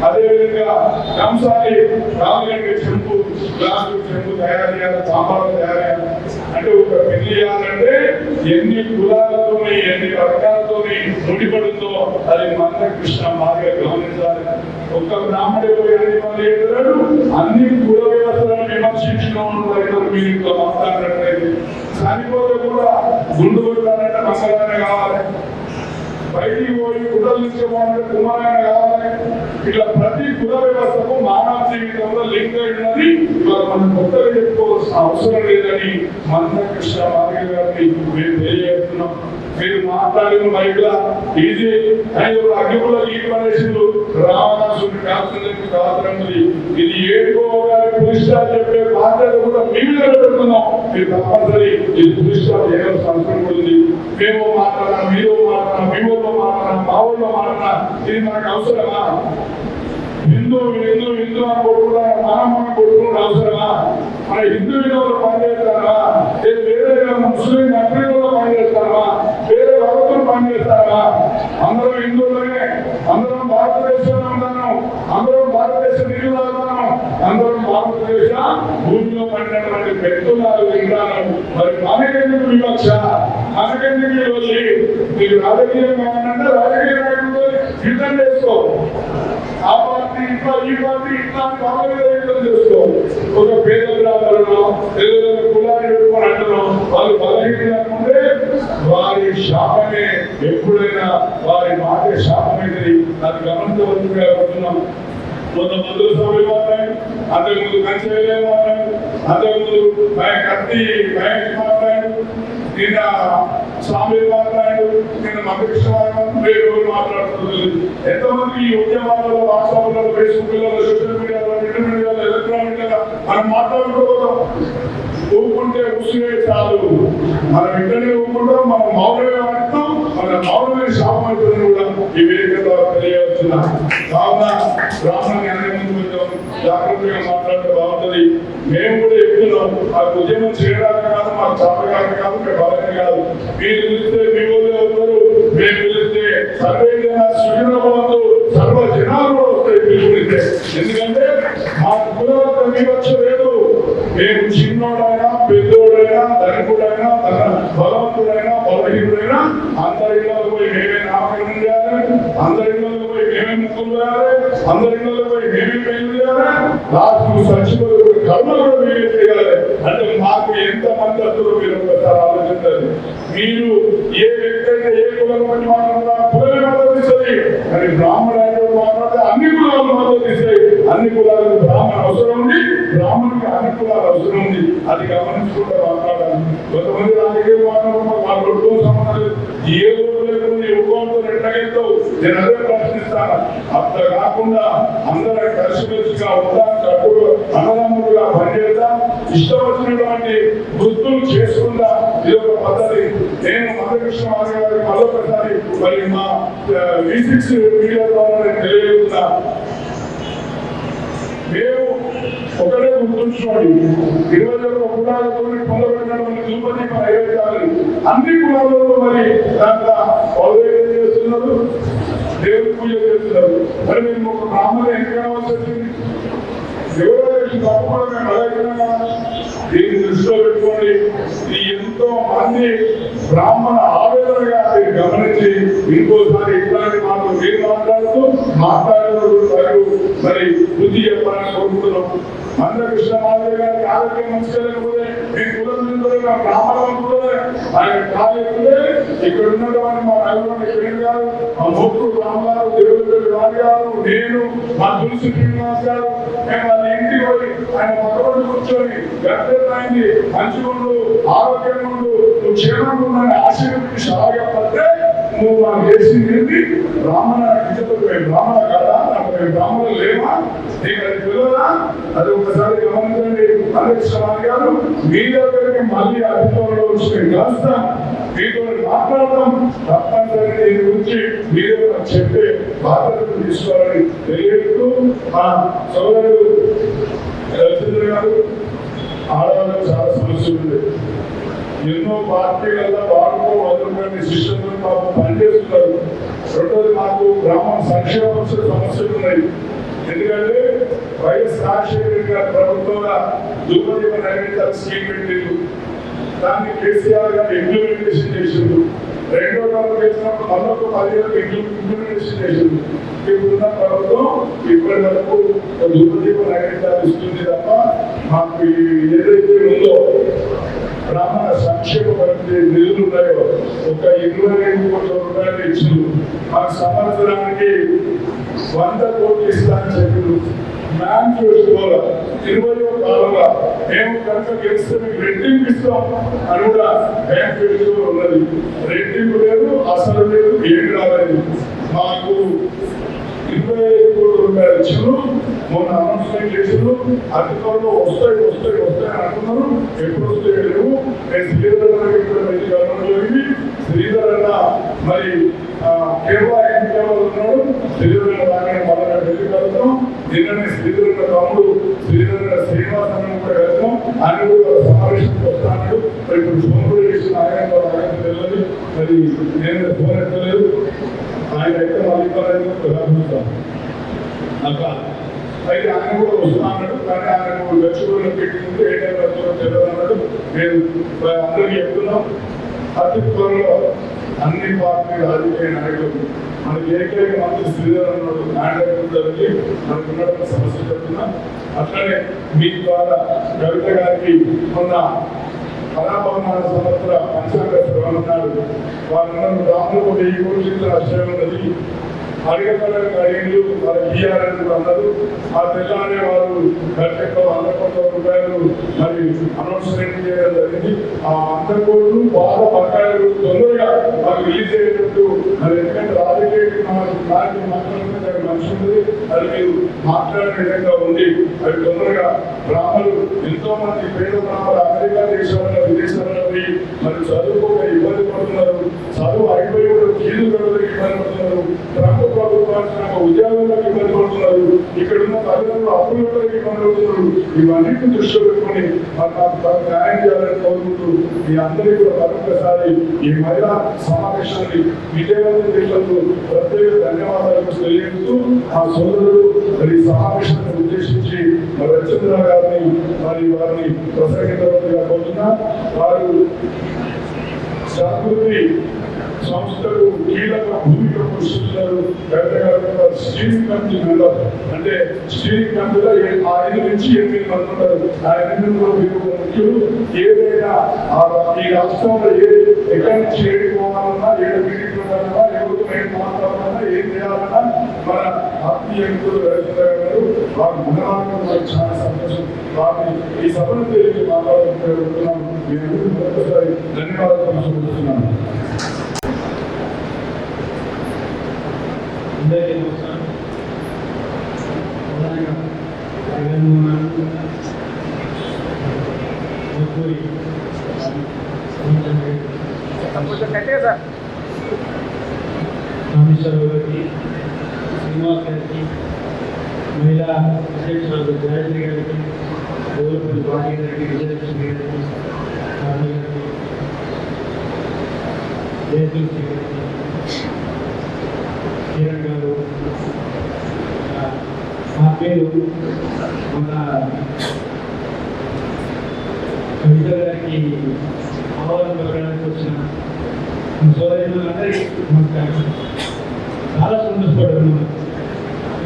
అదేవిధంగా కంసాలి రామలింగ చెంపు గ్లాసు చెంపు తయారు చేయాలి, సాంబార్లు తయారు చేయాలి. అంటే ఒక పెళ్లి చేయాలంటే ఎన్ని కులాలతోని ఎన్ని వర్గాలతోని ముడిపడుతుందో అది మందకృష్ణ బాగా గమనించాలి. ఒక్క బ్రాహ్మణుడు పోయి అన్ని మంది ఎదురాడు అన్ని కుల వ్యవస్థలను విమర్శించిన మీరు ఇంట్లో మాట్లాడినట్లయితే చనిపోతే కూడా గుండు కొట్టాలంటే మంగళాన్ని కావాలి, బయటికి పోయి కుటుంబ నుంచి పోవాలంటే కుమారాయణ కావాలి. ఇట్లా ప్రతి కుల వ్యవస్థకు మానవ జీవితంలో లింక్ ఉన్నది. ఇవాళ మనం కొత్తగా చెప్పుకోవాల్సిన అవసరం లేదని మందకృష్ణ మాదిగ గారిని మేము తెలియజేస్తున్నాం. మీరు మాట్లాడిన మైట్ల ఈజీ అగ్నిపుల ఈ ప్రదేశంలో రావణాసుని కాల్చడానికి కావడం ఇది ఏడుకోవాలి. పురుషా చెప్పే బాధ్యత కూడా మీ మీద పెడుతున్నాం. మీరు తప్పనిసరి ఇది పురుషా చేయాల్సిన అవసరం ఉంది. మేము మాట్లాడడం, మీరు మాట్లాడడం, మీ ఊళ్ళో మాట్లాడడం, మా ఊళ్ళో మాట్లాడడం ఇది మనకు అవసరమా? హిందూ హిందూ హిందూ అని కొట్టుకుంటారా? మనం కొట్టుకుంటే అవసరమా? మన హిందూ విలువలో పనిచేస్తారా? వేరే ముస్లిం నగరీలో పనిచేస్తారా? వేరే వర్గంలో పనిచేస్తారా? అందరం హిందువులనే, అందరం భారతదేశంలో ఉన్నాను, అందరం భారతదేశ నీళ్ళు తాగుతాను, అందరం భారతదేశ భూమిలో పడినటువంటి పెట్టులాలు వింటాను. మరి మనకెందుకు వివక్ష? మనకెందుకు వెళ్ళి మీకు రాజకీయంగా అంటే రాజకీయ నాయకులతో యుద్ధం చేసుకో. ఆ పార్టీ ఇట్లా, ఈ పార్టీ ఇట్లా యుద్ధం చేసుకో. ఒక పేద బ్రాహ్మణులు ఏదో కులాన్ని పెట్టుకొని అంటున్నాం. వాళ్ళు బలహీనంటే వారి శాపమే ఎప్పుడైనా వారి మాట శాపమైనది. అది గమనించవలసిందిగా ఉంటున్నాం. కొంతమంది సభ్యులు మాట్లాడు, అంతకుముందు కంచెలే మాట్లాడు, అంతకుముందు కత్తి మహేష్ మాట్లాడు, నిన్న స్వామి మాట్లాడు, నిన్న మందకృష్ణ మాట్లాడుతుంది. ఎంతమంది ఈ ఉద్యమాలలో, వాట్సాప్లలో, ఫేస్బుక్లలో, సోషల్ మీడియాలో, ఇంటర్ మీడియాలో, ఎలక్ట్రానిక్ మీడియాలో మనం మాట్లాడుకోవడం. ఊపుకుంటే ఉసిరే చాలు. మనం వెంటనే ఊపుకుంటాం, మనం మౌనమే వాడుతాం, మన మౌనమే శాపం అవుతుంది కూడా ఈ వేదికగా తెలియవచ్చున్నా. కావున బ్రాహ్మణ న్యాయం కొంచెం జాగ్రత్తగా మాట్లాడితే బాగుంటుంది. మేము కూడా చెప్తున్నాం, ఆ ఉద్యమం చేయడానికి కాదు, మాకు చాపకానికి కాదు, మేము బలమే కాదు. మీరు పిలిస్తే మీ ఊళ్ళో అవుతారు, మేము పిలిస్తే సర్వే సుఖినవంతు సర్వ జనాలు వస్తాయి పిలుపునిస్తే. ఎందుకంటే మా కులవంత వివక్ష లేదు. మేము చిన్నోడైనా, పెద్దోడైనా, ధనికుడైనా, బలవంతుడైనా, బలహీనుడైనా అందరిలో పోయి మేమే నామకరణం చేయాలి, అందరిలో పోయి మేమే ముక్కులు చేయాలి, అందరిలో పోయి మేమే పెళ్లి చేయాలి, లాస్ట్ చచ్చిపోయి కర్మ కూడా మేమే చేయాలి. అంటే మాకు ఎంత మంది వస్తుందో మీరు ఒకసారి ఆలోచించాలి. మీరు ఏ వ్యక్తి అయితే ఏ కులం బట్టి మాట్లాడుతున్నా కులమే మద్దతు ఇస్తుంది, కానీ బ్రాహ్మణ మాట్లాడితే అన్ని కులాలు మద్దతు ఇస్తాయి. అన్ని కులాలకు బ్రాహ్మణ అవసరం ఉంది, బ్రాహ్మణునికి అన్ని కులాలు అవసరం ఉంది. అది గమనించుకుంటే మాట్లాడాలి. కొంతమంది రాజకీయ మాట్లాడుతున్నా వాళ్ళ ఒడ్డు సంబంధం లేదు. ఏ ఊళ్ళో ఒక్కోతో రెండగైతో నేను అదే ప్రశ్నిస్తాను. అంత కాకుండా అందరం కలిసిమెలిసిగా ఉందాం, కట్టుడు అన్నదమ్ములుగా పనిచేద్దాం, ఇష్టం వచ్చినటువంటి వృత్తులు చేసుకుందా. ఇది ఒక పద్ధతి. నేను మందకృష్ణ మాదిగ గారికి మరొకసారి మరి మా V6 మీడియా ద్వారా నేను తెలియజేస్తున్నా. మేము ఒకటే గుర్తుంచుకోండి, 21 కులాలతో పొందబడినటువంటి తిరుపతి మన నైవేద్యాలు అన్ని కులాలలో మరి దాంట్లో పౌరేయం చేస్తున్నారు, దేవుడి పూజ చేస్తున్నారు. మరి మేము ఒక బ్రాహ్మణ ఎన్నికవలసి వచ్చింది. ఎవరైనా తప్పకుండా మేము అడగకుండా దీన్ని దృష్టిలో పెట్టుకోండి. ఇది ఎంతో మంది బ్రాహ్మణ ఆవేదనగా మీరు గమనించి ఇంకోసారి ఇట్లాంటి మాటలు మీరు మాట్లాడుతూ మరి బుద్ధి చెప్పాలని కోరుకుంటున్నాం. మందకృష్ణ మాదిగ గారికి ఆరోగ్యం మంచిలేకపోతే మీ కులం బ్రాహ్మణం కూడా ఆయన కార్యక్రమే ఇక్కడ ఉన్నటువంటి మా నలుగురు ఫ్రెండ్ గారు, మా మొక్కు రామగారు, దేవుడు రాజు గారు, నేను, మా తులసి శ్రీనివాస్ గారు, మేము వాళ్ళ ఇంటికి పోయి ఆయన పక్కన కూర్చొని గద్దె అయింది, మంచిగా ఉండు, ఆరోగ్యంగా ఉండు, క్షేమంగా ఉన్న ఆశీర్వదించి సహాయపడితే నువ్వు మాకు చేసింది బ్రాహ్మణ బ్రాహ్మణ కదా నాకు మేము బ్రాహ్మణులు లేవా నీకు అది తెలియదా? అది ఒకసారి గమనించండి. అలెక్ష్మాన్ గారు మీ దగ్గరికి మళ్ళీ అధికారంలో వచ్చి మేము కలుస్తాం, మీతో మాట్లాడతాం, తప్పనిసరి దీని గురించి మీరు చెప్పే బాధ్యతలు తీసుకోవాలని తెలియజేస్తూ మా సోదరుడు రవిచంద్ర గారు ఆడవాళ్ళకి చాలా సమస్య ఉంది. ఎన్నో పార్టీలలో వాడుకోవద్దని సిస్టంలో మాకు పనిచేస్తున్నారు. రెండోది మాకు గ్రామం సంక్షేమ సమస్యలు ఉన్నాయి. ఎందుకంటే వైఎస్ రాజశేఖర గారి ప్రభుత్వంలో దుర్గదీప నైవేద్యాల స్కీమ్ పెట్టిండు, దాన్ని కేసీఆర్ గారు ఇంప్లిమెంటేషన్ చేసిండు. రెండో తరగతి చేసినప్పుడు మరొక 10 ఏళ్ళకి ఇంప్లిమెంటేషన్ చేసిండు. ఇప్పుడున్న ప్రభుత్వం ఇప్పటి వరకు దుర్గదీప నైవేద్యాలు ఇస్తుంది తప్ప మాకు ఏదైతే ఉందో బ్రాహ్మణ సంక్షేమ నిధులు ఉన్నాయో ఒక 25 కోట్ల రూపాయలు ఇచ్చిండు. మాకు సంవత్సరానికి 100 కోట్లు ఇస్తానని చెప్పిండు. మేనిఫెస్టోలో 20వ కాలంలో మేము కనుక గెలిస్తే మీకు రెట్టింపు ఇస్తాం అని కూడా మేనిఫెస్టో ఉన్నది. రెట్టింపు లేదు, అసలు లేదు, ఏమి రాలేదు. మాకు 25 కోట్ల రూపాయలు ఇచ్చారు. మొన్న అనౌన్స్మెంట్ చేసారు, అధికారులు వస్తాయి అంటున్నారు. ఎప్పుడు వస్తాయి లేవు. నేను శ్రీధర్ అన్న మరి కేరళ ఎంపీలో ఉన్నాడు. శ్రీధర్ రాగానే మళ్ళీ వెళ్ళి కలుగుతాం. నిన్ననే శ్రీధర్ తమ్ముడు శ్రీనివాసన్ కూడా వెళ్తాం. ఆయన కూడా సమావేశానికి వస్తాడు. మరి ఇప్పుడు ఫోన్ కూడా చేసిన ఆయన తెలియదు. మరి నేను ఫోన్ ఎత్తలేదు. ఆయన అయితే మళ్ళీ కలుగుతాం అట్లా. అయితే ఆయన కూడా వస్తున్నాడు. కానీ ఆయన గచ్చిబౌలిలో పెట్టింది ఏ టైం వస్తుందో తెలియదు అన్నాడు. నేను అందరికీ చెప్తున్నాం, అతి త్వరలో అన్ని పార్టీ రాజకీయ నాయకులు మనకి ఏకైక మంత్రి శ్రీధర్ అన్నాడు. నాయకులకి మనకు ఉన్న సమస్య చెప్తున్నా. అట్లనే మీ ద్వారా కవిత గారికి ఉన్న కళాభవనాల సంవత్సర పంచాంగ శ్రవణాలు వాళ్ళందరూ రాములు 1000 కోట్ల ఆశ్రయం ఉన్నది. అడిగేళ్ళు వాళ్ళకి ఇయ్యాలని అన్నారు. ఆ తెల్లానే వారు గంటలో 100 కోట్ల రూపాయలు మరి అనౌన్స్మెంట్ చేయడం జరిగింది. ఆ 100 కోట్లు బాగా బకాయిలు తొందరగా మాకు రిలీజ్ అయ్యేటట్టు మరి ఎందుకంటే రాజకీయ మాట్లాడుతున్న మనిషి ఉంది. అది మీరు మాట్లాడే విధంగా ఉంది. అవి తొందరగా బ్రాహ్మణులు ఎంతో మంది పేద బ్రాహ్మణులు అమెరికా దేశాలలో విదేశాలలో పోయి మరి చదువుకోక ఇబ్బంది పడుతున్నారు. చదువు అయిపోయి కూడా ఫీజు కట్టడానికి ఇబ్బంది పడుతున్నారు. ప్రభుత్వానికి ఉద్యోగాలకు ఇబ్బంది పడుతున్నారు. ఇక్కడున్న తల్లిదండ్రులు అప్పులకు ఇబ్బంది పడుతున్నారు. ఇవన్నింటిని దృష్టిలో పెట్టుకుని నాకు న్యాయం చేయాలని కోరుకుంటూ మీ అందరికీ కూడా మరొకసారి ఈ మహిళా సమావేశాన్ని విజయవంతం చేసినందుకు ప్రత్యేక ధన్యవాదాలు తెలియజేస్తూ ఆ సోదరుడు మరి సమావేశాన్ని ఉద్దేశించి మరి రవిచంద్ర గారిని మరి వారిని ప్రసంగించవలసిగా కోరుతున్నా. వారు జాగృతి సంస్థలు కీలక భూమిక పోషిస్తున్నారు. స్టీరింగ్ కమిటీ మెంబర్ అంటే స్టీరింగ్ కమిటీలో 5 నుంచి 8 మంది ఉంటారు. ఆ 8 ముఖ్యులు ఏదైనా ఈ రాష్ట్రంలో ఎక్కడి నుంచి ఏడికి పోవాలన్నా, మీటింగ్ ఉండాలన్నా, ఎవరికి మేము మాట్లాడాలన్నా, ఏం చేయాలన్నా మన ఆత్మీయ రవిచంద్ర గారు వారు గుణవాదం చాలా సంతోషం. వారిని ఈ సభను తెలియజేసి మాట్లాడుతున్నాం. నేను మరొకసారి ధన్యవాదాలు చూస్తున్నాను. అందరికీ నమస్కారం. జగన్మోహన్ రామేశ్వరరావు గారికి, శ్రీనివాస్ గారికి, మహిళా అధ్యక్షురాలు గాయత్రి గారికి, గోలపల్లి బాబీ గారికి, విజయలక్ష్మి గారికి, రాజు గారికి, జయతులసి గారికి, కిరణ్ గారు, మా పేరు మన కవిత గారికి ఆహ్వానం పలకడానికి వచ్చిన సోదరులందరికీ నమస్కారం. చాలా సంతోషపడుతున్నాను.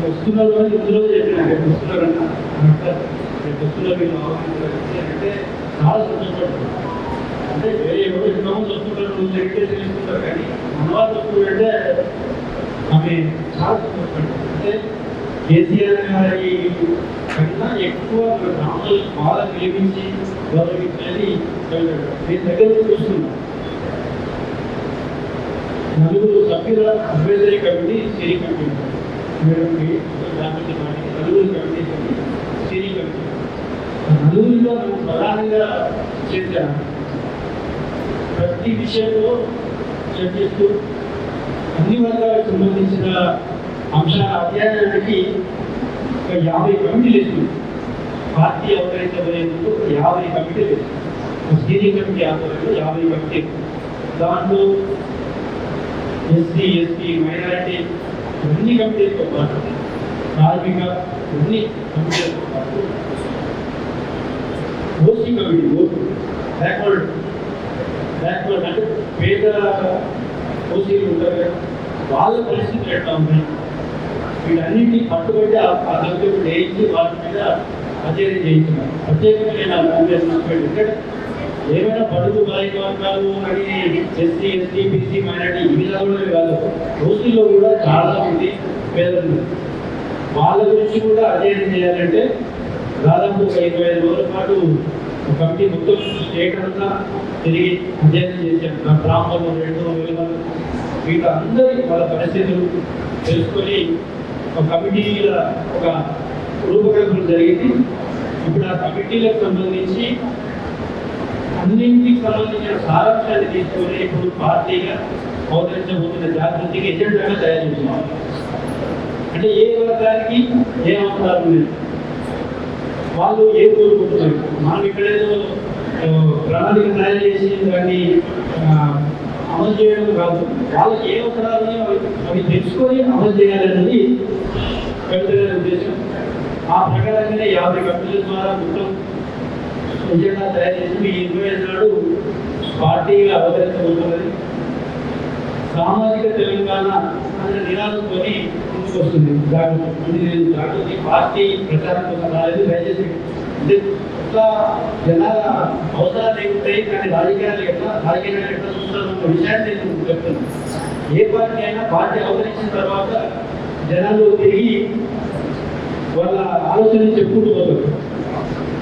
వస్తున్నారు అని ఇందులో చెప్పిన రేపు వస్తున్నారన్న రేపు వస్తున్నారు మీరు అంటే చాలా సంతోషపడుతున్నాను. అంటే వేరే ఎవరు ఎంతమంది వస్తుంటారు, ఎడ్యుకేషన్ ఇస్తుంటారు, కానీ మనవాళ్ళు వస్తుందంటే ఆమె చాలా సంతోషపడుతుంది. అంటే కేసీఆర్ గారి కన్నా ఎక్కువ బ్రాహ్మణులు బాగా ప్రేమించి గౌరవించేది నేను దగ్గర చూస్తున్నాను. నలుగురు సభ్యుల అడ్వైజరీ కమిటీ స్టీరింగ్ కమిటీ మేడంకి నలుగురు కమిటీ స్టీరింగ్ కమిటీ. నలుగురిలో మేము ప్రధానంగా చేశాను. ప్రతి విషయంలో చర్చిస్తూ అన్ని వర్గాలకు సంబంధించిన అంశాల అధ్యయనానికి ఒక 50 కమిటీలు ఇస్తుంది. పార్టీ అవతరించబోయేందుకు 50 కమిటీలు ఇస్తుంది. స్టీరింగ్ కమిటీ ఆధ్వర్యంలో 50 కమిటీలు. దాంట్లో ఎస్సీ, ఎస్టీ, మైనారిటీ అన్ని కమిటీలతో పాటు కార్మిక అన్ని కమిటీలతో పాటు ఓసీ కమిటీ, బ్యాక్వర్డ్ అంటే పేద ఓసీలు ఉంటారు కదా, వాళ్ళ పరిస్థితులు ఎట్లా ఉన్నాయి, వీటన్నింటినీ పట్టుబట్టి ఆ సబ్జెక్టు వేయించి వాటి మీద అధ్యయనం చేయించున్నారు. ప్రత్యేకంగా నేను ఏమైనా పడుగు బలైన వర్గాలు అని ఎస్సీ, ఎస్టీ, బీసీ, మైనారిటీ ఇవి చదవడమే కాదు, ఓసీలో కూడా చాలా మంది పేదలు వాళ్ళ గురించి కూడా అధ్యయనం చేయాలంటే దాదాపు ఒక 25 రోజుల పాటు కమిటీ మొత్తం స్టేట్ అంతా తిరిగి అధ్యయనం చేశాను. బ్రాహ్మణులు 2,000 మంది వీళ్ళందరి వాళ్ళ పరిస్థితులు తెలుసుకొని ఒక కమిటీల ఒక రూపకల్పన జరిగింది. ఇప్పుడు ఆ కమిటీలకు సంబంధించి అన్నింటికి సంబంధించిన సారాంశాన్ని తీసుకొని ఇప్పుడు పార్టీగా అవతరించబోతున్న జాగృతికి ఎజెండాగా తయారు చేస్తున్నాం. అంటే ఏ వర్గానికి ఏ అవసరాలు ఉన్నాయి, వాళ్ళు ఏం కోరుకుంటున్నారు, మనం ఇక్కడేదో ప్రణాళిక తయారు చేసి దాన్ని అమలు చేయడం కాదు, వాళ్ళకి ఏ అవసరాలు అవి తెలుసుకొని అమలు చేయాలన్నది కమిటీల ఉద్దేశం. ఆ ప్రకారంగానే 50 కమిటీల ద్వారా మొత్తం ఎజెండా తయారు చేసి ఈ 25 నాడు పార్టీగా అవతరించబోతున్నది. సామాజిక తెలంగాణ అనే నినాదంతో ముందుకు వస్తుంది జాగృతి. పార్టీ ప్రచారం కోసం రాలేదు, దయచేసి ఎట్లా జనాల అవసరాలు ఏముంటాయి కానీ రాజకీయాలు ఎట్లా చూస్తున్న విషయాన్ని నేను చెప్తున్నాను. ఏ పార్టీ అయినా పార్టీ అవతరించిన తర్వాత జనాలు తిరిగి వాళ్ళ ఆలోచన చెప్పుకుంటూ పోతారు.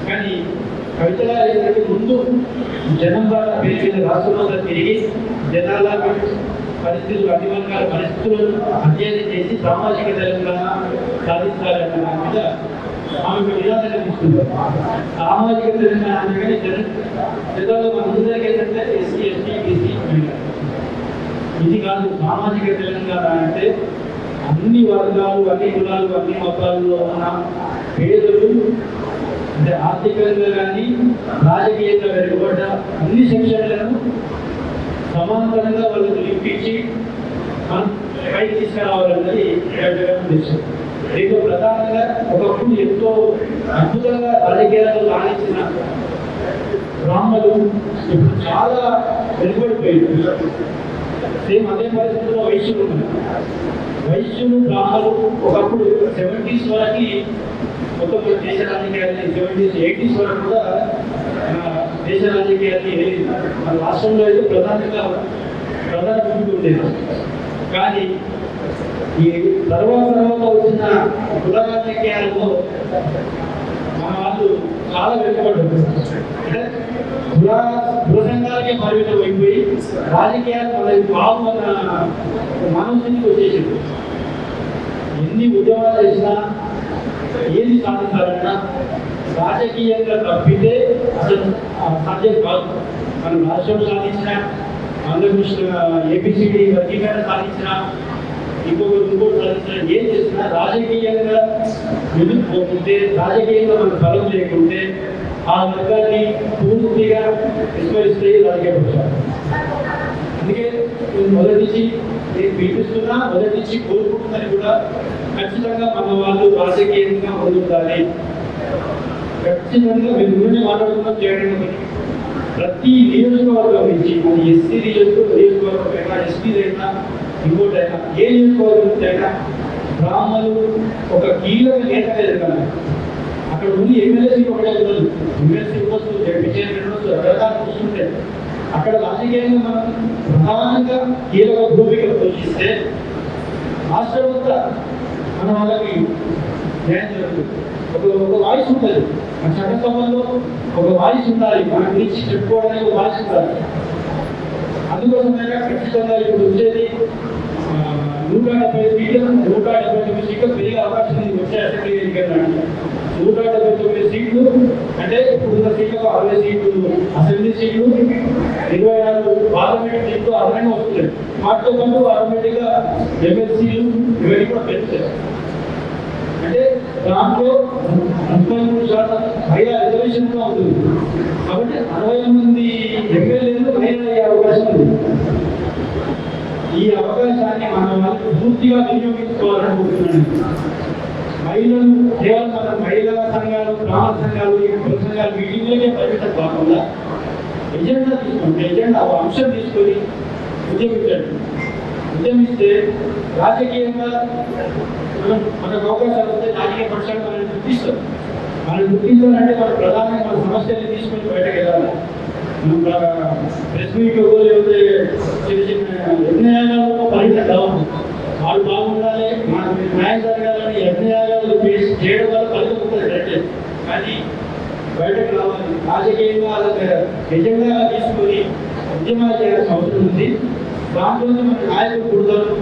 కానీ కవితగా ఏంటంటే ముందు జనం ద్వారా పెరిగిన రాష్ట్రంలో తిరిగి జనాల పరిస్థితులు, అన్ని వర్గాల పరిస్థితులను అధ్యయనం చేసి సామాజిక తెలంగాణ సాధించాలన్న దాని మీద ఆమె నిరాశగా తీసుకుంటారు. సామాజిక తెలంగాణ అనగానే జనాల్లో మనందరికీ ఏంటంటే ఎస్సీ, ఎస్టీ, బీసీ, ఇది కాదు. సామాజిక తెలంగాణ అంటే అన్ని వర్గాలు, అన్ని కులాలు, అన్ని మతాల్లో ఉన్న పేదలు, అంటే ఆర్థికంగా కానీ రాజకీయంగా వెనుకబడ్డ అన్ని సెక్షన్లను సమాంతరంగా వాళ్ళకు లింపించి మనం పైకి తీసుకురావాలన్నది ఉద్దేశం. దీంట్లో ప్రధానంగా ఒకప్పుడు ఎంతో అద్భుతంగా రాజకీయాల్లో రాణించిన బ్రాహ్మణులు ఇప్పుడు చాలా వెనుకబడిపోయింది. సేమ్ అదే పరిస్థితుల్లో వైశ్యులు ఉన్నారు. వైశ్యులు, బ్రాహ్మణులు ఒకప్పుడు 70s వరకు మొత్తం దేశ రాజకీయాన్ని 70s, 80s వరకు కూడా దేశ రాజకీయాన్ని మన రాష్ట్రంలో అయితే ప్రధాన భూమికి ఉండేది. కానీ ఈ తర్వాత వచ్చిన కుల రాజకీయాలలో మన వాళ్ళు చాలా వెనుకబడ్డారు. అంటే కుల సంఘాలకే పరిమితం అయిపోయి రాజకీయాలు మనకి బాగున్న మనసుకి వచ్చేసింది. ఎన్ని ఉద్యమాలు చేసినా ఏది సాధించాలన్నా రాజకీయంగా తప్పితే అసలు సాధ్యం కాదు. మనం రాష్ట్రం సాధించిన, ఆంధ్రప్రదేశ్ ఏబిసిడి వర్గీకరణ సాధించిన, ఇంకోటి సాధించిన, ఏం చేసినా రాజకీయంగా ఎదుర్కోకుంటే, రాజకీయంగా మనకు ఫలం లేకుంటే ఆ వర్గాన్ని పూర్తిగా విస్మరిస్తే రాజకీయ పక్షాలు. అందుకే నేను మొదటి నుంచి కోరుకుంటుందని కూడా ఖచ్చితంగా మన వాళ్ళు రాజకీయంగా ముందుండాలి. ఖచ్చితంగా మేము ముందే మాట్లాడుతున్నాం చేయడం. ప్రతి నియోజకవర్గం నుంచి అది ఎస్సీ నియోజకవర్గం అయినా, ఎస్టీదైనా, ఇంకోటైనా, ఏ నియోజకవర్గం నుంచి అయినా బ్రాహ్మణులు ఒక కీలక నేతగా ఎదగాలి. అక్కడ ఉంది ఎమ్మెల్యేసీ ఒకటే ఉండదు, ఎమ్మెల్సీ ఉండొచ్చు, జడ్పీ చైర్మన్ ఉండొచ్చు, రకరకాల చూస్తుంటాయి. అక్కడ రాజకీయంగా మనం ప్రధానంగా కీలక భూమిక పోషిస్తే రాష్ట్రమంతా మన వాళ్ళకి న్యాయం జరుగుతుంది. ఒక వాయిస్ ఉంటుంది మన చట్టసభల్లో, ఒక వాయిస్ ఉండాలి. మన గురించి చెప్పుకోవడానికి ఒక వాయిస్ ఉండాలి. ఆ అందుకోసమైనా ఖచ్చితంగా ఇప్పుడు వచ్చేది 170 సీట్లు 179 సీట్లు పెరిగే అవకాశం ఉంది వచ్చే అసెంబ్లీ ఎన్నికల్లో. 179 సీట్లు అంటే ఇప్పుడున్న సీట్లకు 60 సీట్లు అసెంబ్లీ సీట్లు, 26 పార్లమెంట్ సీట్లు అదనంగా వస్తున్నాయి. వాటితో పాటు ఆటోమేటిక్గా ఎమ్మెల్సీలు ఇవన్నీ కూడా పెంచుతాయి. అంటే దాంట్లో 33% మహిళా రిజర్వేషన్ కూడా ఉంటుంది. కాబట్టి 60 మంది ఎమ్మెల్యేలు మహిళలు అయ్యే అవకాశం ఉంది. ఈ అవకాశాన్ని మన వాళ్ళు పూర్తిగా వినియోగించుకోవాలనుకుంటున్నాను. మహిళలు కేవలం మన మహిళా సంఘాలు, గ్రామ సంఘాలు, ఈ కుల సంఘాలు మీటింగ్లకే పరిమితం కాకుండా ఎజెండా తీసుకోండి. ఎజెండా అంశం తీసుకొని ఉద్యమించండి. ఉద్యమిస్తే రాజకీయంగా మనకు అవకాశాలు వస్తే రాజకీయ పక్షాలు మనల్ని గుర్తిస్తారు. మనం గుర్తించాలంటే మన ప్రధానంగా మన సమస్యల్ని తీసుకొని బయటకు వెళ్ళాలి. ప్రెస్ మీట్ లేకపోతే చిన్న చిన్న యజ్ఞయాగాలతో పరిమితం కావాలి. వాళ్ళు బాగుండాలి, మనకు న్యాయం జరగాలని యజ్ఞయాగాలు చేయడం వల్ల ఫలితం ఉంటుంది అంటే, కానీ బయటకు రావాలి. రాజకీయంగా ఎజెండాగా తీసుకొని ఉద్యమాలు చేయాల్సిన అవసరం ఉంది. దాంట్లోనే మన నాయకులు పుడతారు.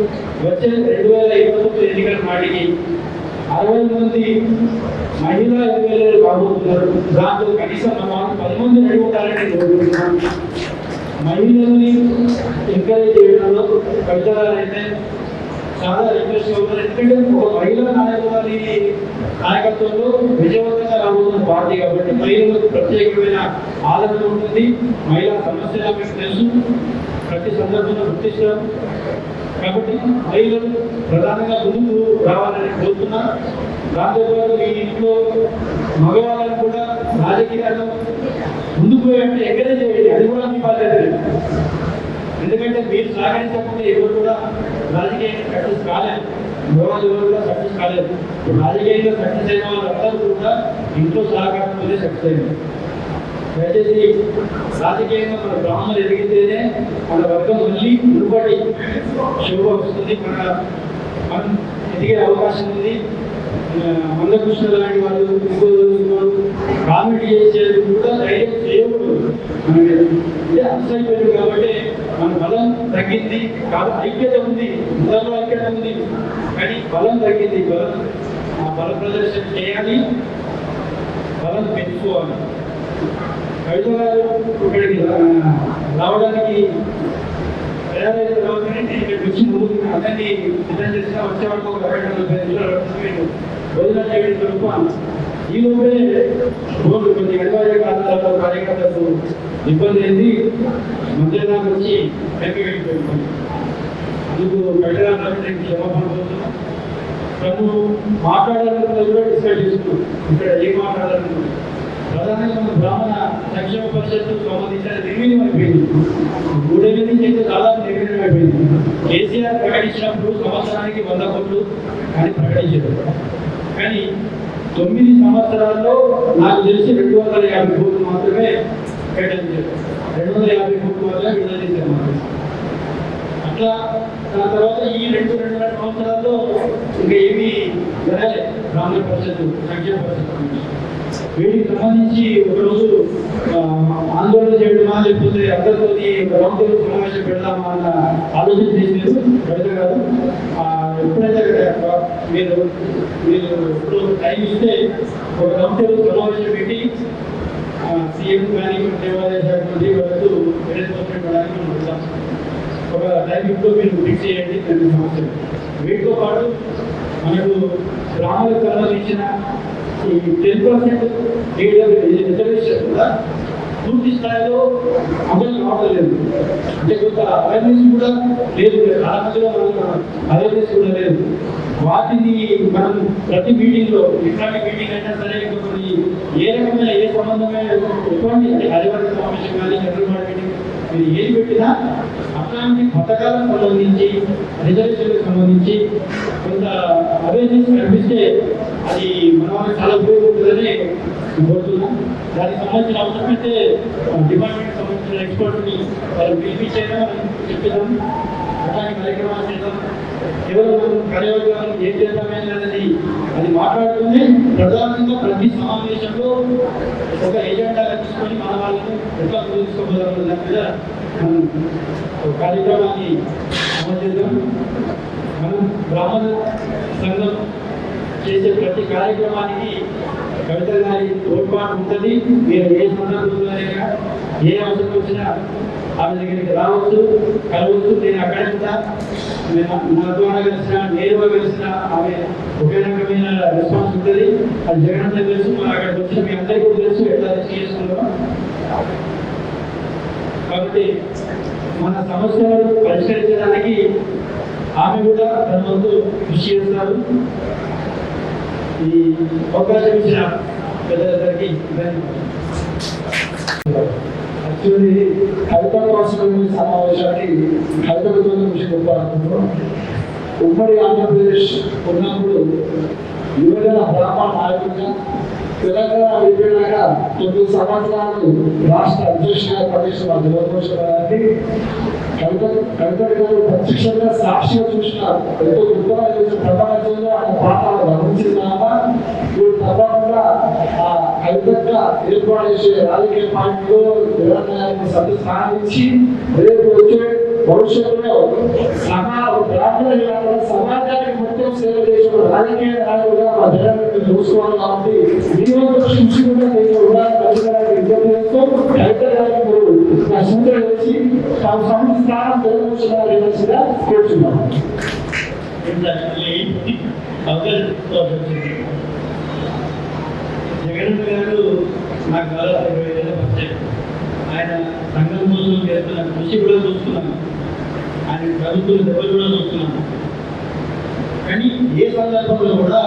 వచ్చే 2029 ఎన్నికల నాటికి 60 మంది మహిళా ఎమ్మెల్యేలు కాబోతున్నారు. దాంట్లో కనీసం మన 10 మంది నడుగుతారని కోరుకుంటున్నాను. మహిళల్ని ఎంకరేజ్ చేయడంలో కవితగారైతే చాలా ఇంట్రెస్ట్ అవుతారు. ఎందుకంటే ఒక మహిళా నాయకురాలి నాయకత్వంలో విజయవంతంగా రాబోతున్న పార్టీ కాబట్టి మహిళలకు ప్రత్యేకమైన ఆదరణ ఉంటుంది. మహిళా సమస్యలు మీకు తెలుసు, ప్రతి సందర్భంలో గుర్తిస్తారు. కాబట్టి మహిళలు ప్రధానంగా ముందుకు రావాలని కోరుతున్నారు. దాంతోపాటు ఈ ఇంట్లో మగవాళ్ళని కూడా రాజకీయాల్లో ముందుకు పోయంటే ఎంకరేజ్ చేయండి. అది కూడా మీ బాధ్యత. ఎందుకంటే మీరు సహకరించకపోతే ఎవరు కూడా రాజకీయంగా సక్సెస్ కాలేదు. మగవాళ్ళు ఎవరు కూడా సక్సెస్ కాలేదు. రాజకీయంగా సక్సెస్ అయిన వాళ్ళందరూ కూడా ఇంట్లో సహకారంతోనే సక్సెస్ అయింది. దయచేసి రాజకీయంగా మన బ్రాహ్మణులు ఎదిగితేనే మన వర్గం మళ్ళీ మునుపటి శోభ వస్తుంది. మనం ఎదిగే అవకాశం ఉంది. మందకృష్ణ లాంటి వాళ్ళు కామెడీ చేసేది కూడా ధైర్యం చేయకూడదు. అంటే అసైపోయింది కాబట్టి మన బలం తగ్గింది. కాబట్టి ఐక్యత ఉంది, అందరిలో ఐక్యత ఉంది, కానీ బలం తగ్గింది. బల ప్రదర్శన చేయాలి, బలం పెంచుకోవాలి. కవిత గారు ఇక్కడికి రావడానికి తయారైన తర్వాతనే నేను ఇక్కడికి వచ్చి ముందు అందరినీ సిద్ధం చేసిన వచ్చే వరకు ఒక 45 నిమిషాలు భోజనం చేయడం జరుగుతాను. ఈ లోపే రోజు కొన్ని అనివార్య కారణాలతో కార్యకర్తలకు ఇబ్బంది అయింది. మధ్యాహ్నం వచ్చి వెనక్కి వెళ్ళిపోయింది. అందుకు కవితగారికి క్షమాపణ కోరుతున్నాం. తను మాట్లాడాలనుకున్నది కూడా డిస్కస్ చేసుకున్నాం. ఇక్కడ ఏం మాట్లాడాలనుకున్నాం ప్రధానంగా మన బ్రాహ్మణ సంక్షేమ పరిషత్తుకు సంబంధించిన నిర్వీర్యం అయిపోయింది. 3 ఏళ్ళ నుంచి అయితే దాదాపు నిర్వీర్యం అయిపోయింది. కేసీఆర్ ప్రకటించినప్పుడు సంవత్సరానికి 100 కోట్లు అని ప్రకటించారు. కానీ 9 సంవత్సరాల్లో నాకు తెలిసి 250 కోట్లు మాత్రమే కేటాయించారు. 250 కోట్లు మాత్రమే విడుదల చేశారు. అట్లా దాని తర్వాత ఈ 2-2.5 సంవత్సరాల్లో ఇంకా ఏమీ జరగలేదు. బ్రాహ్మణ పరిషత్తు సంక్షేమ పరిషత్తు వీటికి సంబంధించి ఒకరోజు ఆందోళన చేయడమా లేకపోతే అందరితో రౌండ్ టేబుల్ సమావేశం పెడదామా అన్న ఆలోచన చేసినారు కవిత గారు. ఎప్పుడైతే మీరు ఇప్పుడు టైం ఇస్తే ఒక రౌండ్ టేబుల్ సమావేశం పెట్టి సీఎం కానీ దేవాదాయ శాఖ మంత్రి వాళ్ళకు వెళ్ళడానికి మనం వెళ్దాం. ఒక టైమింగ్లో మీరు ఫిక్స్ చేయండి దాని సమస్యలు. వీటితో పాటు మనకు గ్రామాలకు సంబంధించిన ఈ 10% రిజర్వేషన్ కూడా పూర్తి స్థాయిలో అమలు కావట్లేదు. అంటే కొంత అవేర్నెస్ కూడా లేదు. చాలా మందిలో అవేర్నెస్ కూడా లేదు. వాటిని మనం ప్రతి మీటింగ్లో ఇట్లాంటి మీటింగ్ అయినా సరే కొన్ని ఏ రకమైన ఏ సంబంధమైన ఎటువంటి ఆదివారం సమావేశం కానీ చంద్రబాబు మీటింగ్ మీరు ఏది పెట్టినా అట్లాంటి పథకాలకు సంబంధించి రిజర్వేషన్లకు సంబంధించి కొంత అవేర్నెస్ కనిపిస్తే అది మన వాళ్ళకి చాలా ఉపయోగపడుతుందని కోరుతున్నాం. దానికి సంబంధించిన అవసరమైతే డిపార్ట్మెంట్ సంబంధించిన ఎక్స్పర్ట్ని వాళ్ళు పిలిపించేదా మనం చెప్పేదాం. అట్లాంటి కార్యక్రమాలు చేద్దాం. కేవలం మనం కార్యవర్గాలు ఏం చేద్దామేది అనేది అది మాట్లాడుతూనే ప్రధానంగా ప్రతి సమావేశంలో ఒక ఎజెండాగా తీసుకొని మన వాళ్ళను ఎట్లా తీసుకోవాలి దాని మీద మనం ఒక కార్యక్రమాన్ని అమలు చేద్దాం. మనం బ్రాహ్మణ సంఘం చేసే ప్రతి కార్యక్రమానికి కవిత గారి తోడ్పాటు ఉంటుంది. మీరు ఏ సందర్భంలోనైనా ఏ అవసరం వచ్చినా ఆమె దగ్గరికి రావచ్చు, కలవచ్చు. నేను అక్కడే ఉంటా. నా ద్వారా కలిసిన, నేరుగా కలిసిన ఆమె ఒకే రకమైన రెస్పాన్స్ ఉంటుంది. అది జగన్ తెలుసు, మనం అక్కడికి వచ్చిన మీ అందరికీ కూడా తెలుసు ఎట్లా రిసీవ్ చేసుకుంటాం. కాబట్టి మన సమస్యలను పరిష్కరించడానికి ఆమె కూడా తన వంతు కృషి చేస్తారు. ఈ అవకాశం ఇచ్చిన పెద్దలందరికీ ధన్యవాదాలు. యాక్చువల్లీ కవిత కాన్స్టిట్యూన్సీ సమావేశానికి కవితలతో విషయం చెప్పాలనుకుంటున్నాం. ఉమ్మడి ఆంధ్రప్రదేశ్ ఉన్నప్పుడు యువజన బ్రాహ్మణ నాయకుడిగా తెలంగాణ విడిపోయినాక 9 సంవత్సరాలు రాష్ట్ర అధ్యక్షుడిగా పనిచేసిన దివకోశానికి కవిత గారు ప్రత్యక్షంగా సాక్షిగా చూసిన ఎంతో గొప్పగా చేసిన ప్రపంచంలో ఆయన పాత్ర గమనించిందామా మీరు తప్పకుండా ఆ కవితగా ఏర్పాటు చేసే రాజకీయ పార్టీలో తెలంగాణకి స్థానం ఇచ్చి రేపు వచ్చే భవిష్యత్తులో బ్రాహ్మణ సమాజానికి మొత్తం సేవ చేసిన రాజకీయ నాయకులుగా మా జగన్ చూసుకోవాలి. కాబట్టి కృషి కూడా నేను విజ్ఞప్తి చేస్తూ కవిత గారికి నా సూచన చేసి తాము సమితి స్థానం తెలుగుగా కూర్చున్నాను. జగన్ గారు నాకు దాదాపు 20 ఏళ్ళ పరిచయం. ఆయన సంఘం కోసం చేస్తున్న కృషి కూడా చూస్తున్నాను, ఆయన ప్రభుత్వం దెబ్బలు కూడా చూస్తున్నాను. కానీ ఏ సందర్భంలో కూడా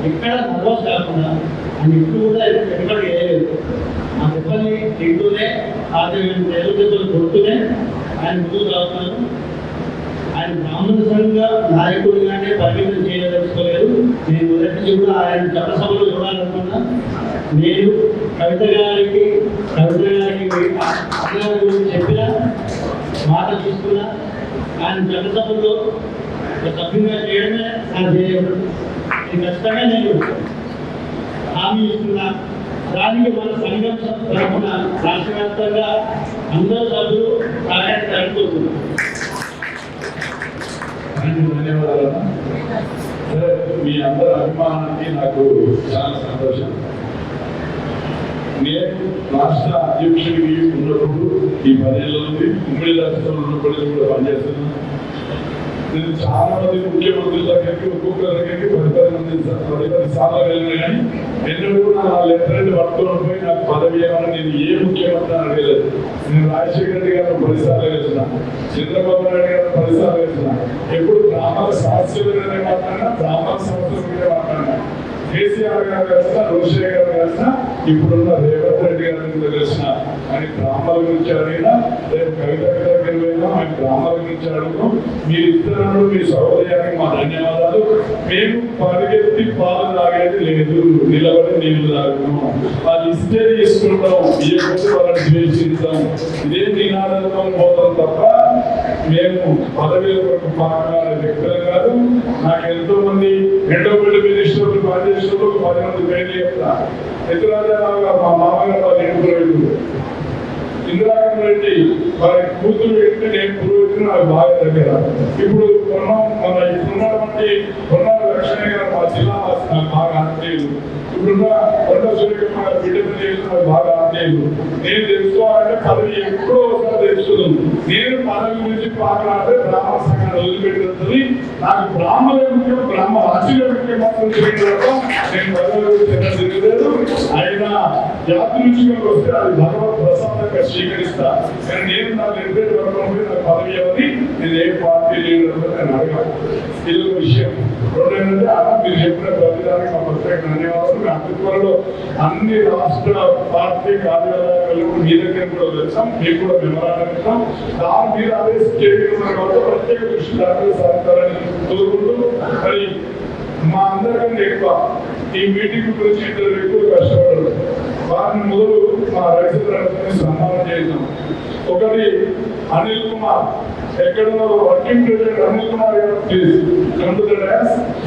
ఎక్కడ నర్వస్ కాకుండా ఆయన ఇప్పుడు కూడా ఎక్కడ వేయలేదు. ఆ దెబ్బల్ని తింటూనే ఎదురు దెబ్బలు కొడుతూనే ఆయన ముందుకు రాస్తున్నారు. ఆయన బ్రాహ్మణ సంఘ నాయకుడిగానే పరిమితం చేయదలుచుకోలేదు. నేను మొదటి నుంచి కూడా ఆయన చట్టసభలో చూడాలనుకున్నా. నేను కవిత గారికి చెప్పిన మాట తీసుకున్నా. ఆయన చట్టసభలో సభ్యుగా చేయడమే నా ధ్యేయం. ఇది ఖచ్చితంగా నేను హామీ ఇస్తున్నా. దానికి మన సంఘం తరఫున రాష్ట్ర వ్యాప్తంగా అందరూ సభ్యులు సహాయాన్ని అనుకుంటున్నారు. ధన్యవాదాలు. సరే, మీ అందరి అభిమానానికి నాకు చాలా సంతోషం. నేను రాష్ట్ర అధ్యక్షుడికి ఉన్నప్పుడు ఈ 10 ఏళ్ళ నుండి ఉమ్మడి రాష్ట్రంలో ఉన్నప్పటికీ కూడా పనిచేస్తున్నాను. నేను చాలా మంది ముఖ్యమంత్రుల దగ్గరికి ఒక్కొక్కరి దగ్గరికి 10 సార్లు వెళ్ళినా కానీ ఎన్నడూ కూడా నా లెఫ్ట్ పట్టుకొని పోయి నాకు పదవి ఏమన్నా నేను ఏ ముఖ్యమంత్రి అని అడగలేదు. నేను రాజశేఖర రెడ్డి గారిని 10 సార్లు కలిసిన, చంద్రబాబు నాయుడు గారిని 10 సార్లు కలిసిన. ఎప్పుడు బ్రాహ్మణ సమస్యల మీదనే మాట్లాడినా, బ్రాహ్మణ సమస్యల మీదే మాట్లాడినా. కేసీఆర్ గారు కలిసిన, రోషయ్య గారు కలిసిన, ఇప్పుడున్న రేవంత్ రెడ్డి గారి మీద కలిసిన. ఆయన బ్రాహ్మణ గురించి అడిగినా, రేపు కవిత దగ్గర పోయినా ఆయన బ్రాహ్మణ గురించి అడుగుతాం. మీరిద్దరు మీ సహోదయానికి మా ధన్యవాదాలు. మేము పరిగెత్తి పాలు తాగేది లేదు, నిలబడి నీళ్లు తాగుతాం. వాళ్ళు ఇస్తే తీసుకుంటాం, ఇవ్వకపోతే వాళ్ళని ద్వేషిస్తాం. ఇదే నినాదంతో పోతాం తప్ప మేము పదవి కొరకు పాల్గొనే వ్యక్తులు కాదు. నాకు ఎంతో మంది ఎండోమెంట్ మినిస్టర్లు పనిచేసిన 10 మంది పేర్లు చెప్తా. ఎదురాజారావుగా మా మామగారు వాళ్ళు ఇంటి ఇందిరాగాంధీ రెడ్డి వారి కూతురు పెట్టి నేను పురోహితులు నాకు బాగా దగ్గర. ఇప్పుడు మన ఇప్పుడున్నటువంటి లక్ష్మణ్ గారు మా జిల్లా నాకు బాగా ఆత్మీయులు. ఇప్పుడున్న కొండ సూర్యకుమార్ గారు బిడ్డ నాకు బాగా ఆత్మీయులు. నేను తెలుసుకోవాలంటే పదవి ఎప్పుడో ఒకసారి తెలుసుకున్నాను. నేను పదవి గురించి పాల్గొనాలంటే బ్రాహ్మణ సంఘాన్ని వదిలిపెట్టినది. నాకు బ్రాహ్మణ ముఖ్యం, బ్రాహ్మణ రాజకీయ ముఖ్యం మాత్రం తెలియదు. నేను పదవి గురించి తెలియలేదు. అయినా జాతి నుంచి వస్తే అది భగవత్ ప్రసాదంగా స్వీకరిస్తా. కానీ నేను నా నిర్దేశ వర్గం నాకు పదవి ఎవరి, నేను ఏ పార్టీ లీడర్ నేను అడగాలి. ఇది ఒక విషయం. రెండేంటంటే అలా మీరు చెప్పిన ప్రతిదానికి మా ప్రత్యేక ధన్యవాదాలు. మీ అతిథులలో అన్ని రాష్ట్ర పార్టీ కార్యాలయాలకు మీ దగ్గర కూడా వెళ్తాం, మీకు కూడా మెమరాండం ఇస్తాం. దాని మీద అదే స్టేట్ కాబట్టి ప్రత్యేక దృష్టి దాఖలు సాధించాలని కోరుకుంటూ, మరి మా అందరికంటే ఎక్కువ ఈ మీటింగ్ గురించి 2 వ్యక్తులు కష్టపడరు. వారిని మొదలు మా రైతులను సన్మానం చేద్దాం. ఒకటి అనిల్ కుమార్, ఎక్కడున్న వర్కింగ్ ప్రెసిడెంట్ అనిల్ కుమార్ గారు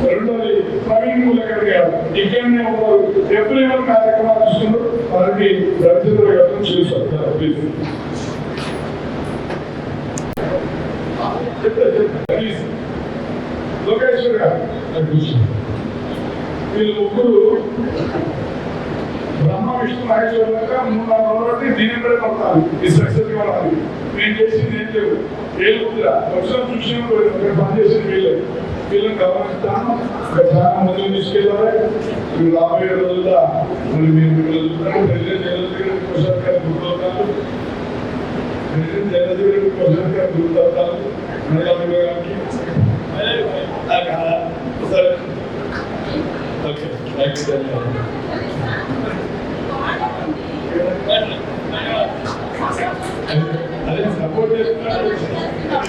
రెండోది ప్రవీణ్ కులకర్ గారు ఇక్కడనే ఉన్నారు. ఎప్పుడు కార్యక్రమాలు చూస్తున్నారు వారికి రైతులు చూస్తారు. వీళ్ళు ముగ్గురు బ్రహ్మ విష్ణు మహేశ్వరులుగా 3-4 రోజులు దీని కూడా కొట్టాలి ఈ సక్సెస్ ఇవ్వాలి. మేము చేసింది ఏం లేవు, ఏం ఉందిరా వచ్చిన చూసినప్పుడు పనిచేసింది వీళ్ళని గమనిస్తాను. ఇంకా చాలా మంది తీసుకెళ్ళాలి. మీరు రాబోయే రోజుల్లో మరి మీరు మిమ్మల్ని చూస్తారు. ప్రెసిడెంట్ జగన్ గారు గుర్తవుతారు, ప్రెసిడెంట్ జగన్ గారు గుర్తవుతారు. సరే ఓకే థ్యాంక్ యూ.